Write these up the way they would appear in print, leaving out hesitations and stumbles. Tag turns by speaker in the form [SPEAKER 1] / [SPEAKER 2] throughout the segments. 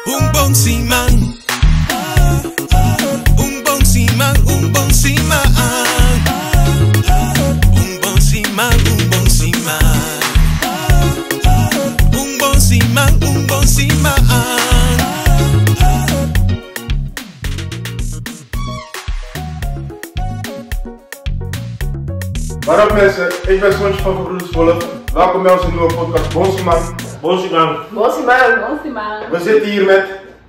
[SPEAKER 1] Un bon siman. Un bon siman, un bon siman. Un bon siman, un bon siman. Un bon siman, un bon siman.
[SPEAKER 2] Wat up mensen, ik ben Sontje van Gebroeders Wolf. Welkom bij onze nieuwe podcast Bonsiman.
[SPEAKER 3] Bonsiman.
[SPEAKER 4] Bonsiman. Bonsiman.
[SPEAKER 2] We zitten hier met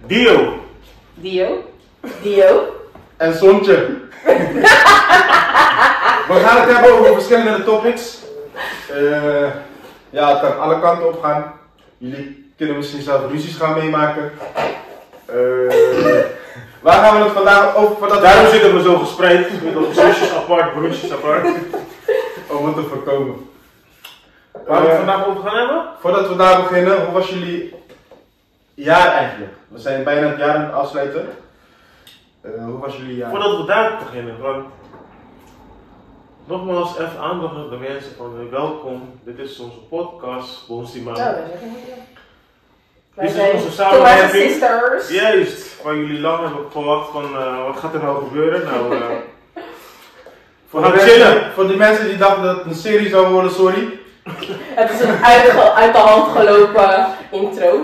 [SPEAKER 3] Dio.
[SPEAKER 4] Dio.
[SPEAKER 2] en Sontje. We gaan het hebben over verschillende topics. Ja, het kan alle kanten op gaan. Jullie kunnen misschien zelf ruzies gaan meemaken. Waar gaan we het vandaag over?
[SPEAKER 3] Daarom zitten we zo gespreid. Met onze zusjes apart, broertjes apart.
[SPEAKER 2] Om het te voorkomen.
[SPEAKER 3] Waar we het vandaag over gaan hebben?
[SPEAKER 2] Voordat we daar beginnen, hoe was jullie jaar eigenlijk? We zijn bijna het jaar aan het afsluiten. Hoe was jullie jaar?
[SPEAKER 3] Voordat we daar beginnen, gewoon nogmaals even aandacht aan de mensen van welkom. Dit is onze podcast, Bonsiman.
[SPEAKER 4] Ja, dat is ook
[SPEAKER 3] Dit is
[SPEAKER 4] zijn
[SPEAKER 3] onze samenwerking.
[SPEAKER 4] sisters.
[SPEAKER 3] Juist, waar jullie lang hebben verwacht van wat gaat er nou gebeuren? Nou, we gaan chillen.
[SPEAKER 2] Voor die mensen die dachten dat het een serie zou worden, sorry.
[SPEAKER 4] Het is een uit de hand gelopen intro.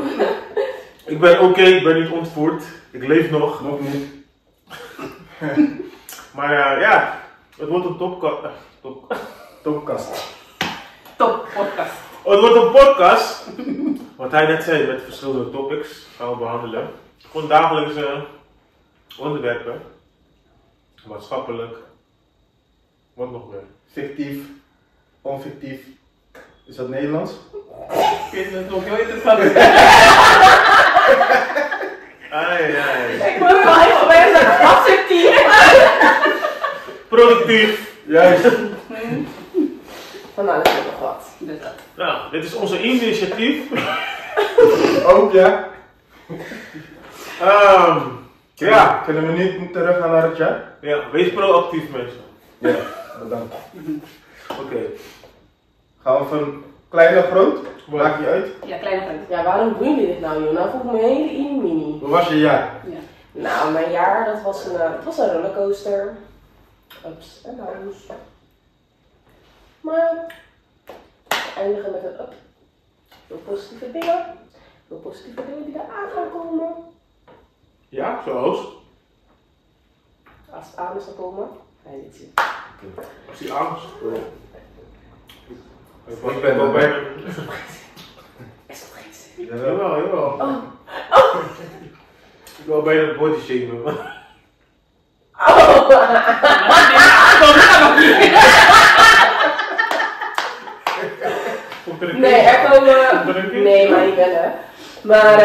[SPEAKER 3] Ik ben oké, ik ben niet ontvoerd. Ik leef nog.
[SPEAKER 2] Nog niet.
[SPEAKER 3] Maar ja, het wordt een
[SPEAKER 2] Topkast.
[SPEAKER 4] Top podcast.
[SPEAKER 3] Het wordt een podcast. Wat hij net zei, met verschillende topics gaan we behandelen. Gewoon dagelijkse onderwerpen. Maatschappelijk. Wat nog meer?
[SPEAKER 2] Fictief. Onfictief. Is dat Nederlands?
[SPEAKER 4] Ik weet het nog nooit het van.
[SPEAKER 3] Ai.
[SPEAKER 4] Ik moet wel even bij een assertief.
[SPEAKER 3] Productief.
[SPEAKER 2] Juist.
[SPEAKER 4] Van alles heb ik nog wat. Dus dat.
[SPEAKER 3] Nou, dit is onze initiatief.
[SPEAKER 2] Ook ja.
[SPEAKER 3] Ja.
[SPEAKER 2] Kunnen we niet terug gaan naar het jaar?
[SPEAKER 3] Ja, wees proactief mensen.
[SPEAKER 2] Ja, bedankt.
[SPEAKER 3] Oké.
[SPEAKER 2] Gaan we van klein naar groot? Maak je uit?
[SPEAKER 4] Ja, kleine vriend. Ja, waarom doen jullie dit nou, joh? Nou, volgens mij een hele mini.
[SPEAKER 2] Hoe was je jaar?
[SPEAKER 4] Ja. Nou, mijn jaar, dat was een rollercoaster. Ups en downs. Maar we eindigen met een up. Veel positieve dingen. Veel positieve dingen die eraan gaan komen.
[SPEAKER 3] Ja, zoals?
[SPEAKER 4] Als het aan is gekomen, ga je dit zien.
[SPEAKER 3] Als die angst.
[SPEAKER 2] Ik ben wel bij.
[SPEAKER 4] Is dat geen zin?
[SPEAKER 3] Jawel.
[SPEAKER 4] Oh.
[SPEAKER 3] Ik wil bijna het body shamen.
[SPEAKER 4] Oh! Nee, er komen. Nee, maar niet bellen. Maar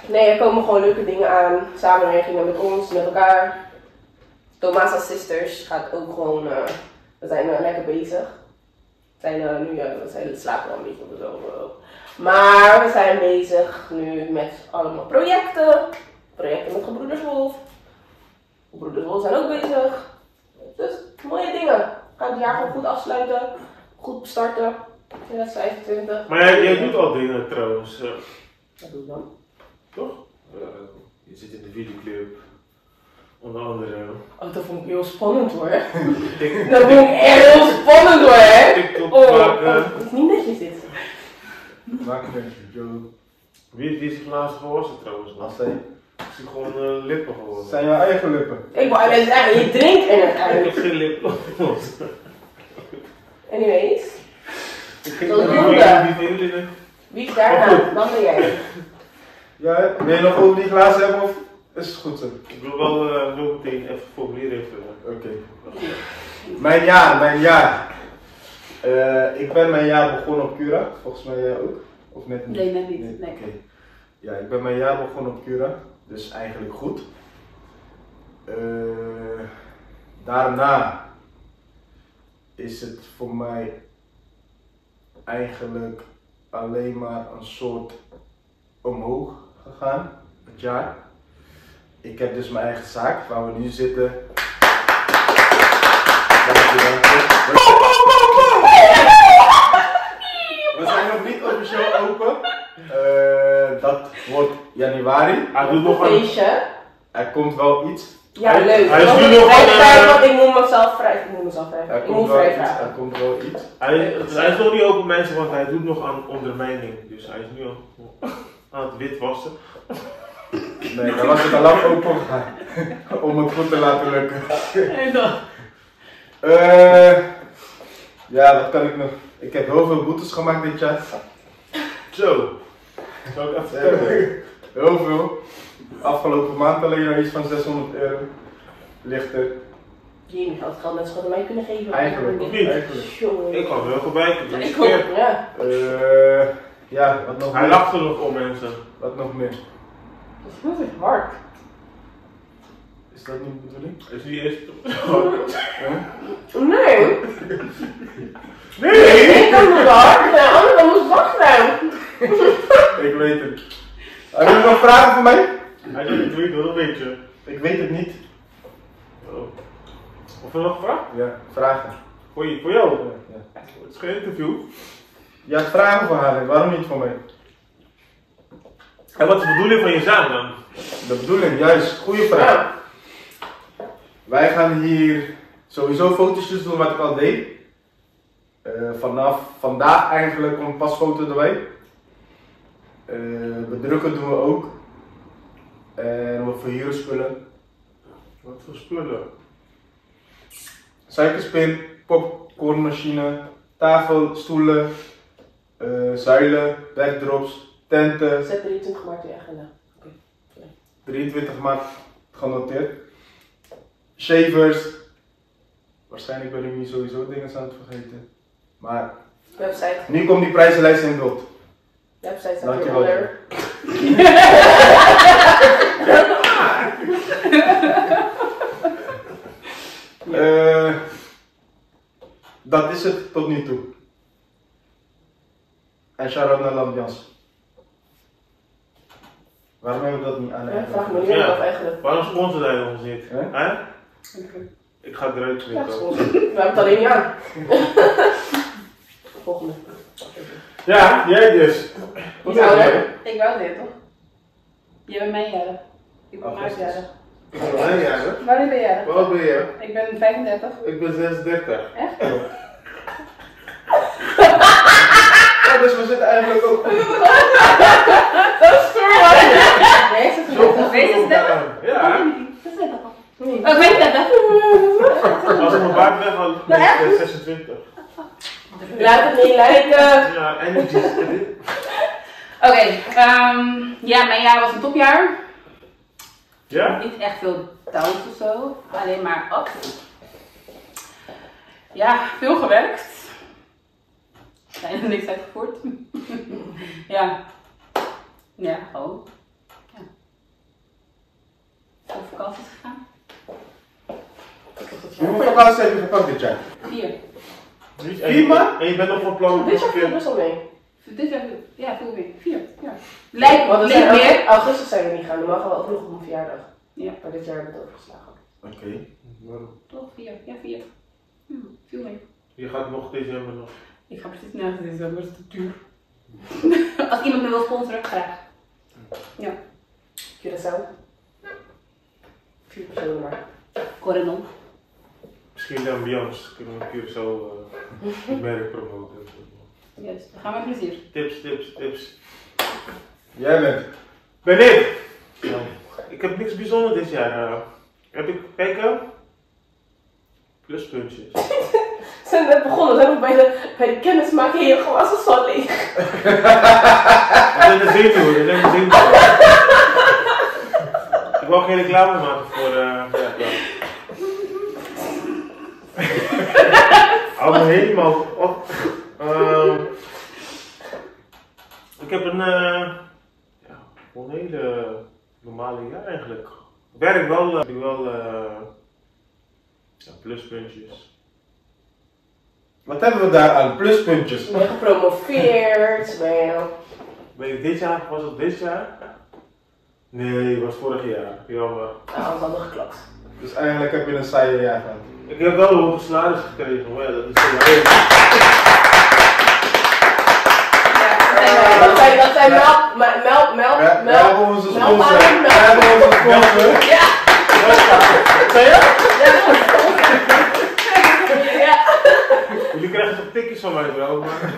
[SPEAKER 4] nee, er komen gewoon leuke dingen aan. Samenwerkingen met ons, met elkaar. Thomas als sisters gaat ook gewoon. We zijn lekker bezig. We slapen wel een beetje op zo. Maar we zijn bezig nu met allemaal projecten. Projecten met Gebroeders Wolf. Gebroeders Wolf zijn ook bezig. Dus mooie dingen. We gaan het jaar gewoon goed afsluiten. Goed starten. 2025.
[SPEAKER 3] Maar jij doet al dingen trouwens.
[SPEAKER 4] Wat doe ik dan?
[SPEAKER 3] Toch? Je zit in de videoclip. Onder andere.
[SPEAKER 4] Oh, dat vond ik heel spannend hoor.
[SPEAKER 3] TikTok.
[SPEAKER 4] Dat vond ik echt heel spannend hoor.
[SPEAKER 3] TikTok
[SPEAKER 4] Oh,
[SPEAKER 3] maken.
[SPEAKER 4] het is niet netjes dit.
[SPEAKER 2] Maak een beetje Joe.
[SPEAKER 3] Wie is zich laatst gewassen trouwens?
[SPEAKER 2] Als zij.
[SPEAKER 3] Ik zie gewoon lippen geworden.
[SPEAKER 2] Zijn jouw eigen lippen?
[SPEAKER 4] Ik wou net zeggen, je drinkt in het
[SPEAKER 3] Ik heb
[SPEAKER 4] uit.
[SPEAKER 3] geen lippen.
[SPEAKER 4] Anyways.
[SPEAKER 3] Ik ging
[SPEAKER 4] Zo
[SPEAKER 3] naar
[SPEAKER 4] doen
[SPEAKER 3] die
[SPEAKER 4] we.
[SPEAKER 3] van jullie.
[SPEAKER 4] Wie is daarna? Dan ben jij.
[SPEAKER 2] Ja, wil je nog over die glazen hebben of is het goed zo?
[SPEAKER 3] Ik wil wel meteen even formulier invullen.
[SPEAKER 2] Oké. Mijn jaar. Ik ben mijn jaar begonnen op Cura, volgens mij jij ook? Of net niet?
[SPEAKER 4] Nee, net niet. Nee.
[SPEAKER 2] Oké. Ja, ik ben mijn jaar begonnen op Cura, dus eigenlijk goed. Daarna is het voor mij eigenlijk alleen maar een soort omhoog gegaan, het jaar. Ik heb dus mijn eigen zaak, waar we nu zitten. We zijn nog niet officieel open. Dat wordt januari.
[SPEAKER 3] Hij doet nog een...
[SPEAKER 4] feestje.
[SPEAKER 2] Er komt wel iets.
[SPEAKER 4] Ja,
[SPEAKER 3] Hij-
[SPEAKER 4] leuk.
[SPEAKER 3] hij is
[SPEAKER 4] Want
[SPEAKER 3] nu
[SPEAKER 4] ik
[SPEAKER 3] nog aan,
[SPEAKER 4] zei, want ik moet mezelf vrij. Ik moet vrij
[SPEAKER 2] Er
[SPEAKER 4] vragen.
[SPEAKER 2] komt wel iets.
[SPEAKER 3] Hij is nog niet open mensen, want hij doet nog aan ondermijning. Dus hij is nu al aan het witwassen.
[SPEAKER 2] Nee, dan was het al lang open gegaan. Om het goed te laten lukken.
[SPEAKER 5] En dan?
[SPEAKER 2] Ja, wat kan ik nog? Ik heb heel veel boetes gemaakt dit jaar.
[SPEAKER 3] Zo. Zou ik even vertellen?
[SPEAKER 2] Heel veel. Afgelopen maand alleen al iets van 600 euro. Lichter.
[SPEAKER 4] Jullie had het geld net zo goed aan mij kunnen geven.
[SPEAKER 2] Eigenlijk.
[SPEAKER 3] Of niet?
[SPEAKER 2] Eigenlijk.
[SPEAKER 4] Jongen.
[SPEAKER 3] Ik kan er wel voorbij.
[SPEAKER 4] Ik ook, ja.
[SPEAKER 2] Ja, wat nog
[SPEAKER 3] Hij
[SPEAKER 2] meer?
[SPEAKER 3] lacht er nog om mensen.
[SPEAKER 2] Wat nog meer?
[SPEAKER 4] Dat is hard.
[SPEAKER 2] Is dat niet de bedoeling?
[SPEAKER 3] Is die eerst...
[SPEAKER 4] Nee.
[SPEAKER 3] Nee!
[SPEAKER 4] Ik kan het hard zijn, anders dan moet het zacht zijn.
[SPEAKER 2] Ik weet het. Heb je nog vragen voor mij?
[SPEAKER 3] Hij zegt het weet wel een beetje.
[SPEAKER 2] Ik weet het niet.
[SPEAKER 3] Oh. Of er nog een vraag?
[SPEAKER 2] Ja, vragen.
[SPEAKER 3] Voor jou?
[SPEAKER 2] Ja.
[SPEAKER 3] Het is geen interview.
[SPEAKER 2] Je had vragen voor haar, waarom niet voor mij?
[SPEAKER 3] En wat is de bedoeling van je zaak dan?
[SPEAKER 2] De bedoeling, juist. Goeie vraag. Wij gaan hier sowieso foto's doen wat ik al deed. Vanaf vandaag eigenlijk komt pas foto erbij. Bedrukken doen we ook. En we verhuren spullen.
[SPEAKER 3] Wat voor spullen?
[SPEAKER 2] Suikerspin, popcornmachine, tafel, stoelen, zuilen, backdrops, tenten.
[SPEAKER 4] Zet 23 maart in je agenda.
[SPEAKER 2] 23 maart genoteerd. Shavers. Waarschijnlijk ben ik nu sowieso dingen aan het vergeten. Maar
[SPEAKER 4] Website.
[SPEAKER 2] nu komt die prijzenlijst in beeld.
[SPEAKER 4] Website staat
[SPEAKER 2] Dankjewel.
[SPEAKER 4] hieronder.
[SPEAKER 2] Dat is het tot nu toe. En shout-out naar l'ambiance. Waarom hebben we dat niet aan?
[SPEAKER 4] Ja, vraag me nu af eigenlijk.
[SPEAKER 3] Waarom sponsoren hij ons niet?
[SPEAKER 2] Hè?
[SPEAKER 3] Hè? Ik ga eruit
[SPEAKER 4] Ja,
[SPEAKER 3] knippen.
[SPEAKER 4] sponsor. We hebben het alleen niet aan. Volgende.
[SPEAKER 3] Ja, jij dus. Wat
[SPEAKER 4] Niet
[SPEAKER 3] is
[SPEAKER 4] ouder.
[SPEAKER 3] jij?
[SPEAKER 5] Ik wou dit toch? Jij bent mijn jarig. Ik ben
[SPEAKER 2] Augustus.
[SPEAKER 5] maartjarig.
[SPEAKER 3] Ik ben jij jarig.
[SPEAKER 5] Wanneer ben je jarig?
[SPEAKER 3] Wat ben je?
[SPEAKER 5] Ik ben 35.
[SPEAKER 3] Ik ben 36.
[SPEAKER 5] Echt?
[SPEAKER 2] Ja, dus we zitten eigenlijk ook.
[SPEAKER 4] Dat is voor
[SPEAKER 5] Nee, is het
[SPEAKER 3] Zo goed.
[SPEAKER 5] Wees het 30?
[SPEAKER 3] Ja.
[SPEAKER 5] Dat is het toch al? Oh, ik ben 30.
[SPEAKER 3] Als ik mijn baard weg had, ben ik 26.
[SPEAKER 4] Laat het niet lijken.
[SPEAKER 3] Ja, energy.
[SPEAKER 5] Oké, ja, mijn jaar was een topjaar.
[SPEAKER 3] Ja?
[SPEAKER 5] Niet echt veel downs of zo, alleen maar ups. Ja, veel gewerkt. Bijna niks uitgevoerd. Ja. Ja, gewoon. Ja. Veel vakanties gegaan.
[SPEAKER 2] Hoeveel vakanties heb je gepakt dit jaar?
[SPEAKER 5] 4.
[SPEAKER 3] Niet
[SPEAKER 2] 4 maanden?
[SPEAKER 3] En je bent nog van plan.
[SPEAKER 4] Dit jaar viel best wel mee.
[SPEAKER 5] Dit jaar, ja, veel meer. 4. Ja. Lijkt
[SPEAKER 4] Want
[SPEAKER 5] me
[SPEAKER 4] we
[SPEAKER 5] niet
[SPEAKER 4] zijn
[SPEAKER 5] meer.
[SPEAKER 4] augustus zijn we niet gaan. Normaal gaan we ook nog op mijn verjaardag.
[SPEAKER 5] Ja.
[SPEAKER 4] Maar dit jaar hebben we het overgeslagen.
[SPEAKER 2] Oké.
[SPEAKER 3] Waarom?
[SPEAKER 5] Toch 4. Ja, 4. Veel meer.
[SPEAKER 3] Je gaat nog december nog.
[SPEAKER 5] Ik ga precies naar de december, dat is te duur. Als iemand me wil sponsoren, graag. Ja.
[SPEAKER 4] Curaçao. 4 personen maar.
[SPEAKER 5] Corendon.
[SPEAKER 3] Misschien de ambiance. Kunnen we een keer zo het merk promoten.
[SPEAKER 5] Juist, dan gaan we met plezier.
[SPEAKER 3] Tips.
[SPEAKER 2] Jij bent.
[SPEAKER 3] Ben ik? Nou, ik heb niks bijzonders dit jaar. Heb ik kijken? Pluspuntjes.
[SPEAKER 4] We zijn net begonnen. We zijn nog bij de kennismaking en je glas is al leeg.
[SPEAKER 3] Dat zijn de zenuwen. Ik wil geen reclame maken voor. Ja. Hou me helemaal op. Ik heb een hele normale jaar eigenlijk. Ik werk wel, ik doe wel pluspuntjes.
[SPEAKER 2] Wat hebben we daar aan? Pluspuntjes.
[SPEAKER 4] Ben je gepromoveerd? Ben je...
[SPEAKER 3] Ben ik dit jaar? Was het dit jaar? Nee, het was vorig jaar. Jammer.
[SPEAKER 4] Nou, anders hadden we geklapt.
[SPEAKER 2] Dus eigenlijk heb je een saaie jaar gehad.
[SPEAKER 3] Ik heb wel een hoge salaris gekregen, maar ja, dat is heel leuk.
[SPEAKER 5] Ja,
[SPEAKER 4] dat zijn melk.
[SPEAKER 2] We hebben onze sponsor.
[SPEAKER 4] Melk.
[SPEAKER 2] We hebben onze sponsor.
[SPEAKER 4] Ja.
[SPEAKER 3] Wat zei je?
[SPEAKER 4] Ja.
[SPEAKER 3] Jullie krijgen toch tikjes van mij, bro. Maar...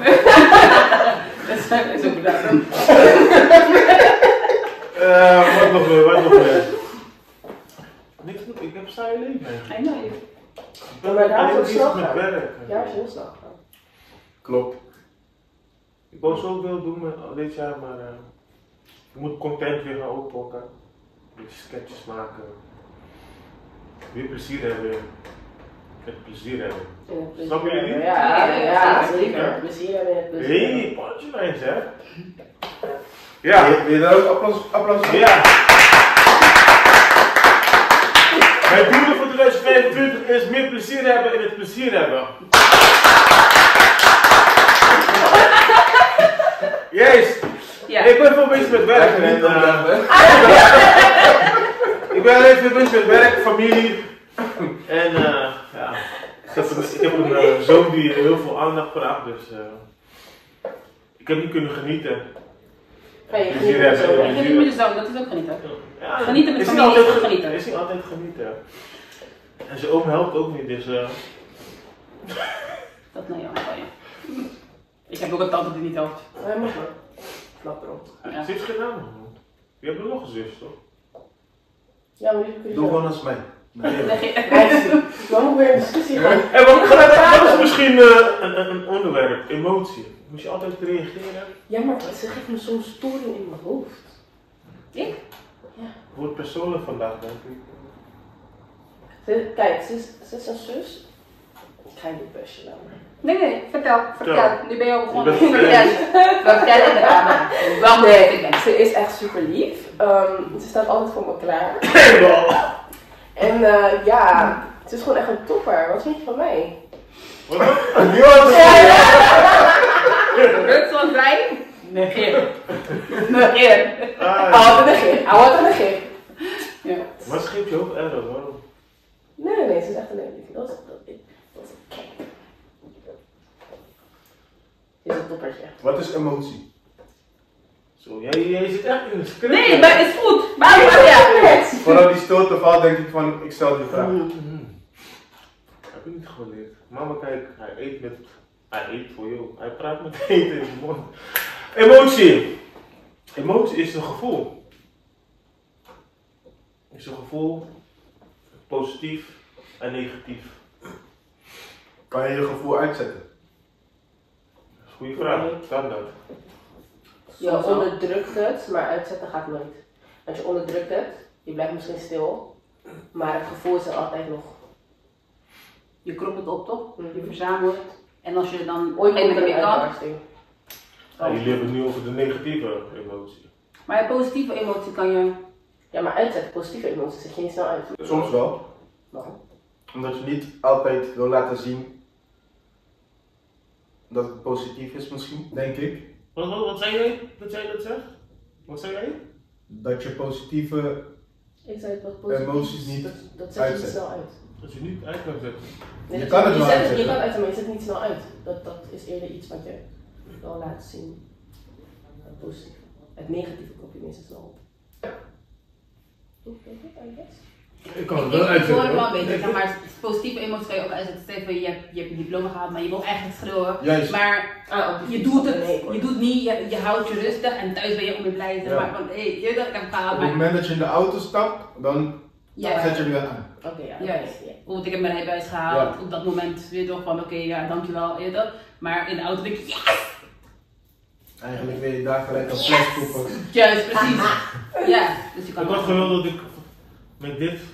[SPEAKER 5] Dat is ook bedankt.
[SPEAKER 3] Wat nog meer? Niks, ik heb saaie leven eigenlijk.
[SPEAKER 5] I know.
[SPEAKER 4] Ja, maar daar is
[SPEAKER 3] Alleen
[SPEAKER 4] het snel
[SPEAKER 3] bezig met
[SPEAKER 4] gaan.
[SPEAKER 3] werk.
[SPEAKER 4] Ja, is heel snel gaan.
[SPEAKER 2] Klopt.
[SPEAKER 3] Ik wou zoveel doen dit jaar, maar ik moet content weer gaan oppakken. Een beetje sketches maken. Weer plezier hebben. Het plezier hebben. Snap jullie niet?
[SPEAKER 4] Ja, zeker. Plezier hebben in het plezier.
[SPEAKER 3] Hey, punchlines hè? Ja.
[SPEAKER 2] Wil je daar ook applaus voor?
[SPEAKER 3] Ja. Mijn doel voor 2025 is meer plezier hebben in het plezier hebben. Juist.
[SPEAKER 5] Ja.
[SPEAKER 3] Ik ben veel bezig met werk. Ik ben even bezig met werk, familie. En ja. Ik heb een zoon die heel veel aandacht vraagt, dus ik heb niet kunnen genieten.
[SPEAKER 4] Nee,
[SPEAKER 3] Plezier hebben.
[SPEAKER 5] Ik heb niet meer de zoon, dat is ook genieten.
[SPEAKER 3] Ja,
[SPEAKER 5] Genieten met
[SPEAKER 3] is
[SPEAKER 5] familie
[SPEAKER 3] niet
[SPEAKER 5] is
[SPEAKER 3] altijd
[SPEAKER 5] ook genieten.
[SPEAKER 3] Is niet altijd genieten. En zijn oom helpt ook niet, dus
[SPEAKER 5] Dat nee, ja. Ik heb ook een tante die niet helpt.
[SPEAKER 4] Nee, mag maar. Knap erop.
[SPEAKER 5] Ja.
[SPEAKER 3] zit geen naam man. Je hebt er nog een zus toch?
[SPEAKER 4] Ja, maar die kun je
[SPEAKER 2] Doe gewoon als mij. Nee.
[SPEAKER 4] We moeten weer in discussie gaan.
[SPEAKER 3] En wat is misschien een onderwerp, emotie? Moet je altijd reageren?
[SPEAKER 4] Ja, maar ze geeft me zo'n storing in mijn hoofd.
[SPEAKER 5] Ik?
[SPEAKER 3] Wordt persoonlijk vandaag, denk ik.
[SPEAKER 4] Kijk, ze is een zus. Ik ga je niet busje laten.
[SPEAKER 5] Nee, vertel. Nu ben je al begonnen.
[SPEAKER 3] Je bent-
[SPEAKER 5] Vertel in de camera. Wel
[SPEAKER 4] Nee,
[SPEAKER 5] ik ben.
[SPEAKER 4] ze is echt super lief. Ze staat altijd voor me klaar. En ja, ze is gewoon echt een topper. Wat vind je van mij?
[SPEAKER 3] Wat?
[SPEAKER 5] Rut zoals wij? Negeer. Negeer.
[SPEAKER 4] Hij wordt een negeer.
[SPEAKER 5] Ja.
[SPEAKER 3] Wat scheelt je hoofd erg? Waarom?
[SPEAKER 4] Nee, ze is echt een lief. Dat is een kijk. Ze is een toppertje.
[SPEAKER 2] Wat is emotie?
[SPEAKER 3] Zo, jij zit echt in de script.
[SPEAKER 5] Nee, maar het is goed. Waarom was je?
[SPEAKER 2] Voordat die stilte valt, denk ik van, ik stel die vraag.
[SPEAKER 3] Heb je niet geleerd. Mama, kijk, hij eet voor jou. Hij praat met eten in zijn mond. Emotie. Emotie is een gevoel. Is een gevoel, positief en negatief.
[SPEAKER 2] Kan je je gevoel uitzetten?
[SPEAKER 3] Dat is een goede vraag. Kan dat?
[SPEAKER 4] Je onderdrukt het, maar uitzetten gaat nooit. Want je onderdrukt het, je blijft misschien stil, maar het gevoel is er altijd nog.
[SPEAKER 5] Je kropt het op, toch? Je verzamelt het. En als je dan
[SPEAKER 4] Ooit
[SPEAKER 5] geen
[SPEAKER 4] komt er
[SPEAKER 5] meer
[SPEAKER 4] een
[SPEAKER 5] kan.
[SPEAKER 4] uitbarsting.
[SPEAKER 3] Ja, jullie hebben het nu over de negatieve emotie.
[SPEAKER 5] Maar je positieve emotie kan je.
[SPEAKER 4] Ja, maar uitzetten, positieve emoties zet je niet snel uit.
[SPEAKER 2] Soms wel.
[SPEAKER 4] Waarom?
[SPEAKER 2] Omdat je niet altijd wil laten zien dat het positief is misschien, denk ik.
[SPEAKER 3] Wat zei jij? Dat jij dat zegt? Wat zei jij?
[SPEAKER 2] Dat je positieve
[SPEAKER 4] Ik zei het wat positief.
[SPEAKER 2] emoties niet
[SPEAKER 4] dat zet je niet
[SPEAKER 2] uitzetten.
[SPEAKER 4] snel uit.
[SPEAKER 3] Dat je niet uit kan zetten.
[SPEAKER 4] Nee,
[SPEAKER 2] Je
[SPEAKER 4] dat
[SPEAKER 2] kan het wel
[SPEAKER 4] je
[SPEAKER 2] uitzetten.
[SPEAKER 4] kan uitzetten, maar je zet het niet snel uit. Dat is eerder iets wat je wel laat zien. Het positieve. Het negatieve kop je meestal snel op.
[SPEAKER 2] Ik kan
[SPEAKER 5] Ik
[SPEAKER 2] het wel
[SPEAKER 5] hoor het wel
[SPEAKER 2] uitzetten.
[SPEAKER 5] een beetje, zeg maar positieve emoties kan je ook uitzetten. Stel je voor, je hebt je diploma gehaald, maar je wil eigenlijk schreeuwen.
[SPEAKER 2] Juist.
[SPEAKER 5] Maar je doet het, je doet niet, je houdt je rustig en thuis ben je ook weer blij. Zeg
[SPEAKER 2] Ja.
[SPEAKER 5] maar van, hé, je dat ik heb gehaald.
[SPEAKER 2] Op het
[SPEAKER 5] Maar
[SPEAKER 2] moment dat je in de auto stapt, dan
[SPEAKER 5] ja,
[SPEAKER 2] zet je hem weer aan.
[SPEAKER 4] Oké, ja.
[SPEAKER 5] juist.
[SPEAKER 4] Ja.
[SPEAKER 5] Bijvoorbeeld, ik heb mijn rijbewijs gehaald.
[SPEAKER 2] Ja.
[SPEAKER 5] Op dat moment weet je toch van, oké, ja, dankjewel, weet je dat. Maar in de auto denk je, ja,
[SPEAKER 2] Eigenlijk wil je daar gelijk een fles poepen.
[SPEAKER 5] juist, precies. Ja, dus je kan
[SPEAKER 3] Ik had
[SPEAKER 5] ook-
[SPEAKER 3] gewild dat ik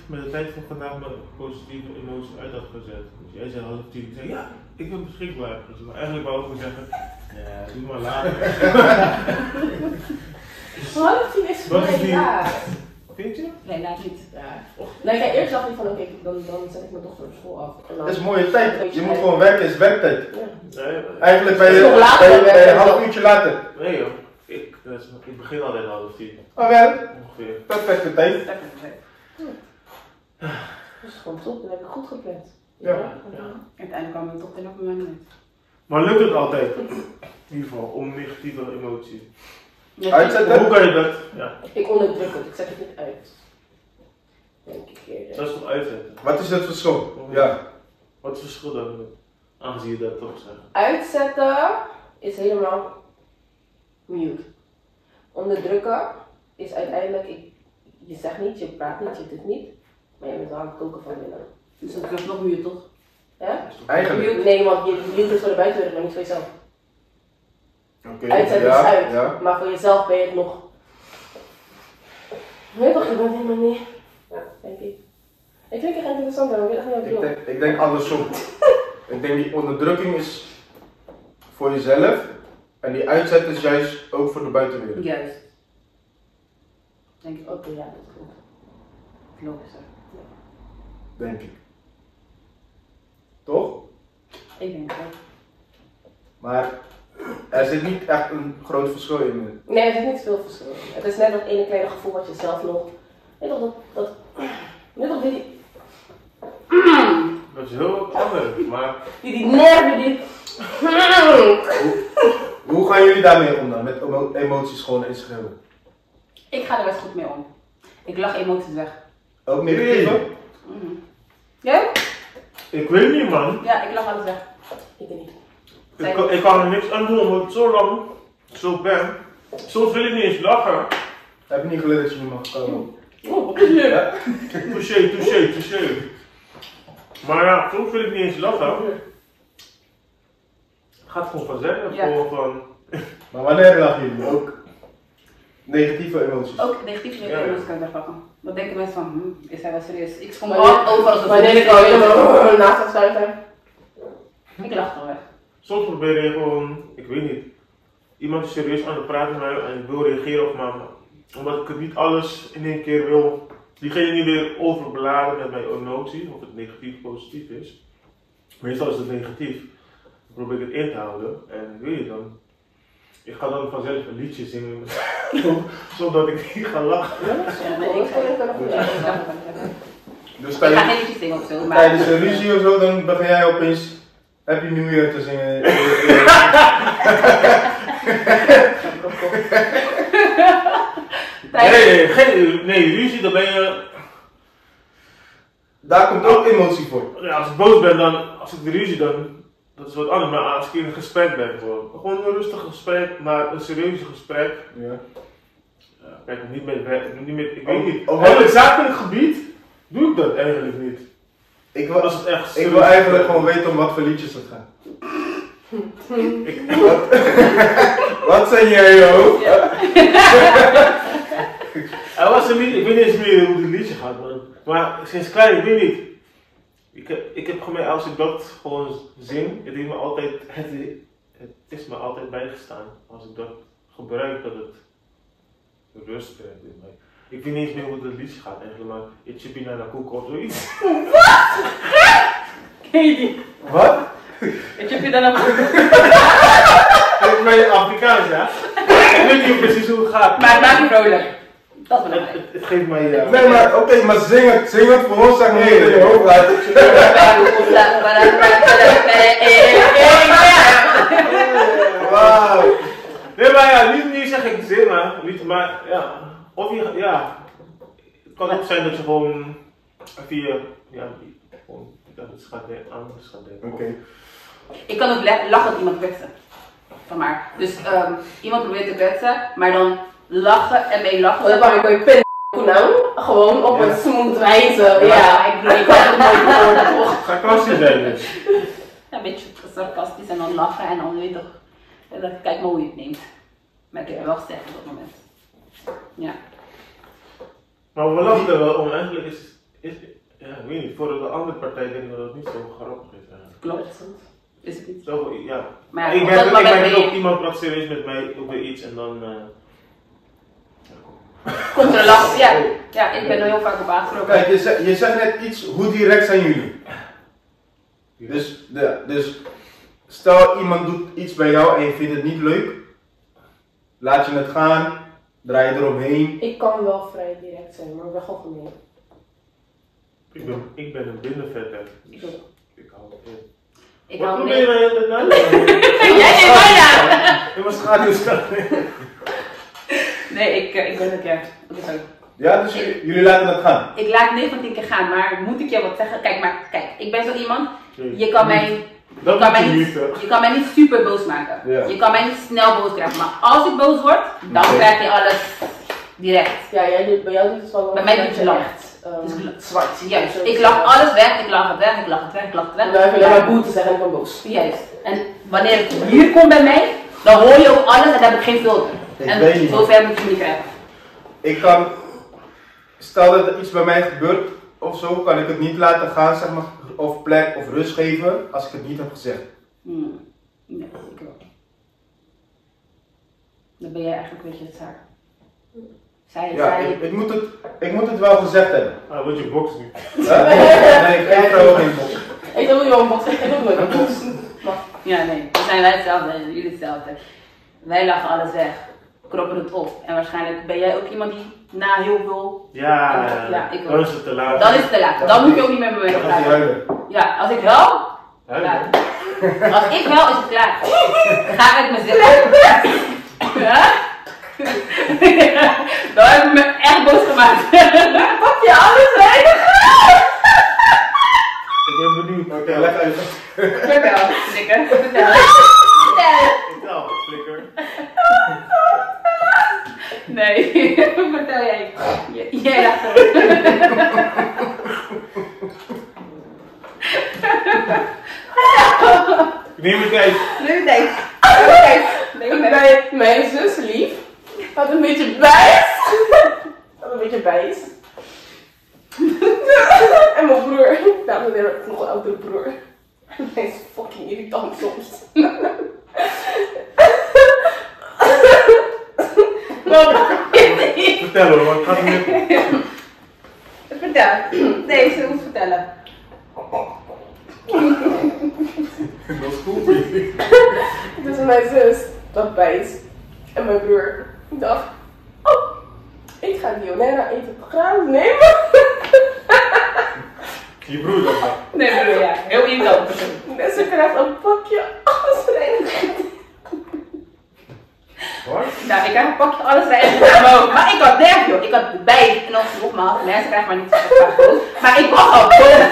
[SPEAKER 3] met de tijd van vandaag mijn positieve emotie uit had gezet. Dus jij zei 9:30, ik zei ja, ik ben beschikbaar. Dus maar eigenlijk wou ik ook zeggen, ja, doe maar later.
[SPEAKER 4] Half 10 is voor
[SPEAKER 3] Wat is
[SPEAKER 4] mij
[SPEAKER 3] die?
[SPEAKER 4] laat.
[SPEAKER 3] Vind je?
[SPEAKER 5] Nee, laat niet.
[SPEAKER 4] Ja. Nee, kijk, eerst dacht ik van oké, dan zet ik mijn dochter op school af. En dan...
[SPEAKER 2] Dat is een mooie tijd. Je moet gewoon werken, is werktijd.
[SPEAKER 4] Ja.
[SPEAKER 3] Nee,
[SPEAKER 2] Eigenlijk ben
[SPEAKER 4] Dat is nog
[SPEAKER 2] je
[SPEAKER 4] later dan
[SPEAKER 2] ben je
[SPEAKER 4] werken.
[SPEAKER 2] een half uurtje later.
[SPEAKER 3] nee joh. Ik begin altijd 9:30
[SPEAKER 2] Oh wel,
[SPEAKER 3] ongeveer.
[SPEAKER 2] perfecte tijd.
[SPEAKER 4] Dat is gewoon top, dat heb ik goed gepland.
[SPEAKER 2] Ja.
[SPEAKER 3] Ja.
[SPEAKER 5] Uiteindelijk kwamen we toch in op een moment.
[SPEAKER 3] Maar lukt het altijd? In ieder geval, om negatieve emotie.
[SPEAKER 2] Uitzetten?
[SPEAKER 3] Hoe kan je dat? Ja,
[SPEAKER 4] Ik onderdruk het, ik zet het niet uit. Denk ik eerder.
[SPEAKER 3] dat is toch uitzetten?
[SPEAKER 2] Wat is het verschil? Ja.
[SPEAKER 3] Wat is het verschil dan? Aangezien je dat toch zegt.
[SPEAKER 4] Uitzetten is helemaal mute. Onderdrukken is uiteindelijk, je zegt niet, je praat niet, je doet niet, maar je bent aan het koken van binnen.
[SPEAKER 5] Dus dat is nog mute, toch?
[SPEAKER 4] Ja?
[SPEAKER 2] Eigenlijk.
[SPEAKER 4] Mute, nee, want je mute is voor de buitenwereld, maar niet voor jezelf.
[SPEAKER 2] Oké,
[SPEAKER 4] Uitzetten
[SPEAKER 2] ja,
[SPEAKER 4] is uit,
[SPEAKER 2] ja.
[SPEAKER 4] maar voor jezelf ben je het nog. Weet toch, je bent helemaal niet. Ja, denk ik. Ik vind het echt interessant, maar ik weet echt niet wat ik wil.
[SPEAKER 2] Ik denk andersom. Ik denk die onderdrukking is voor jezelf en die uitzet is juist ook voor de buitenwereld.
[SPEAKER 5] Juist. Denk ik ook.
[SPEAKER 4] Oké, ja, dat is goed.
[SPEAKER 5] Logisch, hè.
[SPEAKER 2] Denk ik. Toch?
[SPEAKER 5] Ik denk het ook.
[SPEAKER 2] Maar er zit niet echt een groot verschil in.
[SPEAKER 4] Nee, er zit niet veel verschil in. Het is net dat ene kleine gevoel wat je zelf nog. Weet toch weet toch die.
[SPEAKER 3] Dat is heel wat anders, maar
[SPEAKER 4] Die nerven die.
[SPEAKER 2] Hoe gaan jullie daarmee om dan? Met emoties gewoon in schreeuwen?
[SPEAKER 5] Ik ga er best goed mee om. Ik lach emoties weg.
[SPEAKER 2] Ook negatieve?
[SPEAKER 5] Jij?
[SPEAKER 3] ik weet niet man.
[SPEAKER 5] Ja, ik lach alles weg.
[SPEAKER 4] Ik weet niet.
[SPEAKER 3] Ik kan er niks aan doen omdat ik zo lang zo ben. Soms wil ik niet eens lachen.
[SPEAKER 2] Heb je niet geleerd dat je niet mag komen?
[SPEAKER 4] Ja.
[SPEAKER 3] Touché. Maar ja, soms wil ik niet eens lachen. Het gaat gewoon vanzelf.
[SPEAKER 5] Ja.
[SPEAKER 3] Gewoon van.
[SPEAKER 2] Maar wanneer lachen jullie? Ook negatieve emoties?
[SPEAKER 5] Ook negatieve
[SPEAKER 3] Ja.
[SPEAKER 5] emoties kan ik wegpakken. Dan denken mensen van, is hij wel serieus? Ik kom
[SPEAKER 4] Wanneer-
[SPEAKER 5] overal als
[SPEAKER 4] Wanneer ik al helemaal naast ga sluiten.
[SPEAKER 5] Ik lach er weg.
[SPEAKER 3] Soms probeer je gewoon, ik weet niet, iemand is serieus aan het praten met mij en ik wil reageren op me. Omdat ik het niet alles in één keer wil, diegene niet weer overbeladen met mijn emotie, of het negatief of positief is. Meestal is het negatief. Dan probeer ik het in te houden en weet je dan, ik ga dan vanzelf een liedje zingen zodat ik niet ga lachen.
[SPEAKER 5] Ja, nee, ik
[SPEAKER 2] Dus
[SPEAKER 5] ga geen liedjes zingen of zo, maar...
[SPEAKER 2] tijdens een ruzie of zo, dan begin jij opeens Happy New Year te zingen.
[SPEAKER 3] Nee, ruzie, dan ben je.
[SPEAKER 2] Daar komt ook emotie voor.
[SPEAKER 3] Ja, als ik boos ben, dan, als ik de ruzie, dan, dat is wat anders. Maar als ik in een gesprek ben, gewoon een rustig gesprek, maar een serieus gesprek.
[SPEAKER 2] Ja.
[SPEAKER 3] Kijk, niet met, ik weet niet.
[SPEAKER 2] Oh,
[SPEAKER 3] Op het zakelijk gebied doe ik dat eigenlijk niet.
[SPEAKER 2] Ik wil,
[SPEAKER 3] Als het echt
[SPEAKER 2] ik wil eigenlijk gewoon weten om wat voor liedjes het gaat. Wat zijn jij, joh?
[SPEAKER 3] Er was een lied, ik weet niet eens meer hoe het liedje gaat, man. Maar sinds klein, ik weet niet. Ik heb gemerkt, als ik dat gewoon zing, het is me altijd bijgestaan. Als ik dat gebruik, dat het rust brengt in mij. Ik weet niet eens meer hoe het liedje gaat eigenlijk, maar Itje Binana Koek of zoiets.
[SPEAKER 5] Ken je die?
[SPEAKER 2] Wat?
[SPEAKER 5] Weet je of je dan ook...
[SPEAKER 3] Dat is mijn Afrikaans, ja. Ik weet niet precies hoe het gaat.
[SPEAKER 5] Maar het maakt me vrolijk. Dat is belangrijk.
[SPEAKER 3] Het geeft mij...
[SPEAKER 2] Nee, maar oké, maar zing het voor ons, zeg maar niet in je hoofd uit. Wauw.
[SPEAKER 3] Nee, maar ja, niet zeg ik zingen, niet, maar ja. Of je, ja. Het kan ook zijn dat je gewoon via, ja, gewoon, dat het gaat anders gaat denken.
[SPEAKER 2] Oké.
[SPEAKER 5] Ik kan ook lachen dat iemand kwetsen. Van maar. Dus iemand probeert te kwetsen, maar dan lachen en mee lachen.
[SPEAKER 4] Dan pak ik een pin nou, gewoon op een smooth wijze. Ja, ik kan het nooit horen, toch?
[SPEAKER 3] Sarcastisch zijn dus.
[SPEAKER 5] Ja, een beetje sarcastisch en dan lachen en dan weet je toch. Kijk maar hoe je het neemt. Maar ik heb het wel gezegd op dat moment. Ja.
[SPEAKER 3] Maar we lachen er wel om, eigenlijk is ja, ik weet niet, voor de andere partij denk ik dat het niet zo grappig is eigenlijk.
[SPEAKER 5] Klopt. Is het niet?
[SPEAKER 3] Zo, ja.
[SPEAKER 5] Maar
[SPEAKER 3] ik
[SPEAKER 5] op
[SPEAKER 3] ben
[SPEAKER 5] dat moment
[SPEAKER 3] ook
[SPEAKER 5] ben je-
[SPEAKER 3] iemand praat serieus met mij over iets en dan...
[SPEAKER 5] Komt er een lach. Ja, ik ben er heel vaak op aangesproken.
[SPEAKER 2] Kijk, je zegt net iets, hoe direct zijn jullie? Dus stel iemand doet iets bij jou en je vindt het niet leuk, laat je het gaan, draai je eromheen.
[SPEAKER 4] Ik kan wel vrij direct zijn, maar ik ben gewoon gemeen.
[SPEAKER 3] Ik ben een binnenvetter.
[SPEAKER 4] Ik ook.
[SPEAKER 3] Ik hou het in.
[SPEAKER 5] Ik
[SPEAKER 3] Wat
[SPEAKER 5] hou
[SPEAKER 3] probeer je
[SPEAKER 5] niet.
[SPEAKER 3] nou heel de tijd?
[SPEAKER 5] Jij neemt mij aan!
[SPEAKER 3] Je was schaduwskat.
[SPEAKER 5] Nee, ik ben een keer. Oké, sorry.
[SPEAKER 2] Ja, dus jullie laten dat gaan.
[SPEAKER 5] Ik laat 9 van 10 keer gaan, maar moet ik je wat zeggen? Kijk, ik ben zo iemand. Je kan mij.
[SPEAKER 3] Dat
[SPEAKER 5] Je kan,
[SPEAKER 3] moet
[SPEAKER 5] mij
[SPEAKER 3] je
[SPEAKER 5] niet,
[SPEAKER 3] niet, hè.
[SPEAKER 5] je kan mij niet super boos maken.
[SPEAKER 2] Ja.
[SPEAKER 5] Je kan mij niet snel boos krijgen. Maar als ik boos word, dan
[SPEAKER 2] Oké.
[SPEAKER 5] krijg je alles direct.
[SPEAKER 4] Ja, bij jou doet het wel
[SPEAKER 5] Bij mij doet het lang.
[SPEAKER 4] echt zwart.
[SPEAKER 5] Juist. Ik lach alles weg, ik lach het weg, ik lach het weg, ik lach het weg.
[SPEAKER 4] En dan heb je alleen maar boete zeggen en ik ben boos.
[SPEAKER 5] Juist. En wanneer ik hier kom bij mij, dan hoor je ook alles en dan heb ik geen filter.
[SPEAKER 2] Ik
[SPEAKER 5] En
[SPEAKER 2] weet niet.
[SPEAKER 5] zover moet je me niet krijgen.
[SPEAKER 2] Ik kan, stel dat er iets bij mij gebeurt of zo, kan ik het niet laten gaan, zeg maar, of plek of rust geven als ik het niet heb gezegd.
[SPEAKER 5] Nee, ik wel. Dan ben jij eigenlijk een beetje het zaak.
[SPEAKER 2] Ja, ik moet het wel gezegd hebben.
[SPEAKER 3] Ah, word je box nu.
[SPEAKER 2] Huh? Nee, ik geef vrouwen geen box.
[SPEAKER 4] Ik wil jou een bot, ik heb ook nooit een bot.
[SPEAKER 5] Ja, nee. Dan zijn wij hetzelfde en jullie hetzelfde. Wij lachen alles weg, kroppen het op. En waarschijnlijk ben jij ook iemand die na heel veel...
[SPEAKER 3] Ja,
[SPEAKER 5] Ja, ik
[SPEAKER 3] dan
[SPEAKER 5] ook.
[SPEAKER 3] is het te laat.
[SPEAKER 5] Dan is het te laat. Dan moet je ook niet meer met me
[SPEAKER 2] Dan gaat hij
[SPEAKER 5] praten.
[SPEAKER 2] huilen.
[SPEAKER 5] Ja, als ik huil,
[SPEAKER 3] Huilen?
[SPEAKER 5] klaar. Als ik huil is het klaar. Ga ik me zitten. Ja? Dan heb ik me echt boos gemaakt. Pak je alles reinigen?
[SPEAKER 3] Ik ben benieuwd.
[SPEAKER 2] Oké, leg uit.
[SPEAKER 5] Vertel, Dikke. Vertel.
[SPEAKER 3] Vertel, flikker.
[SPEAKER 5] Nee, vertel jij. Jij lacht er.
[SPEAKER 3] Neem het uit.
[SPEAKER 5] Nu denk ik.
[SPEAKER 4] Mijn zus lief had een beetje bijs. Had een beetje bijs. En mijn broer, nou, ik heb nog een oudere broer. Hij is fucking irritant soms.
[SPEAKER 3] Vertel hoor, wat gaat er met...
[SPEAKER 5] Vertel. Nee, ze moet vertellen.
[SPEAKER 3] Dat is cool voor je.
[SPEAKER 4] Dus mijn zus dacht bijs. En mijn broer dacht, oh, ik ga Dionera eten graag nemen.
[SPEAKER 3] Je broer dat maar.
[SPEAKER 5] Nee, broer, ja. Heel irritant.
[SPEAKER 4] En ze krijgt een pakje afreinigen.
[SPEAKER 3] Wat?
[SPEAKER 5] Nou, ik krijg een pakje alles rijden. Maar ik had nergens, joh. Ik had bij. En nogmaals, mensen krijgen maar niet zo vaak boos. Maar ik was al boos.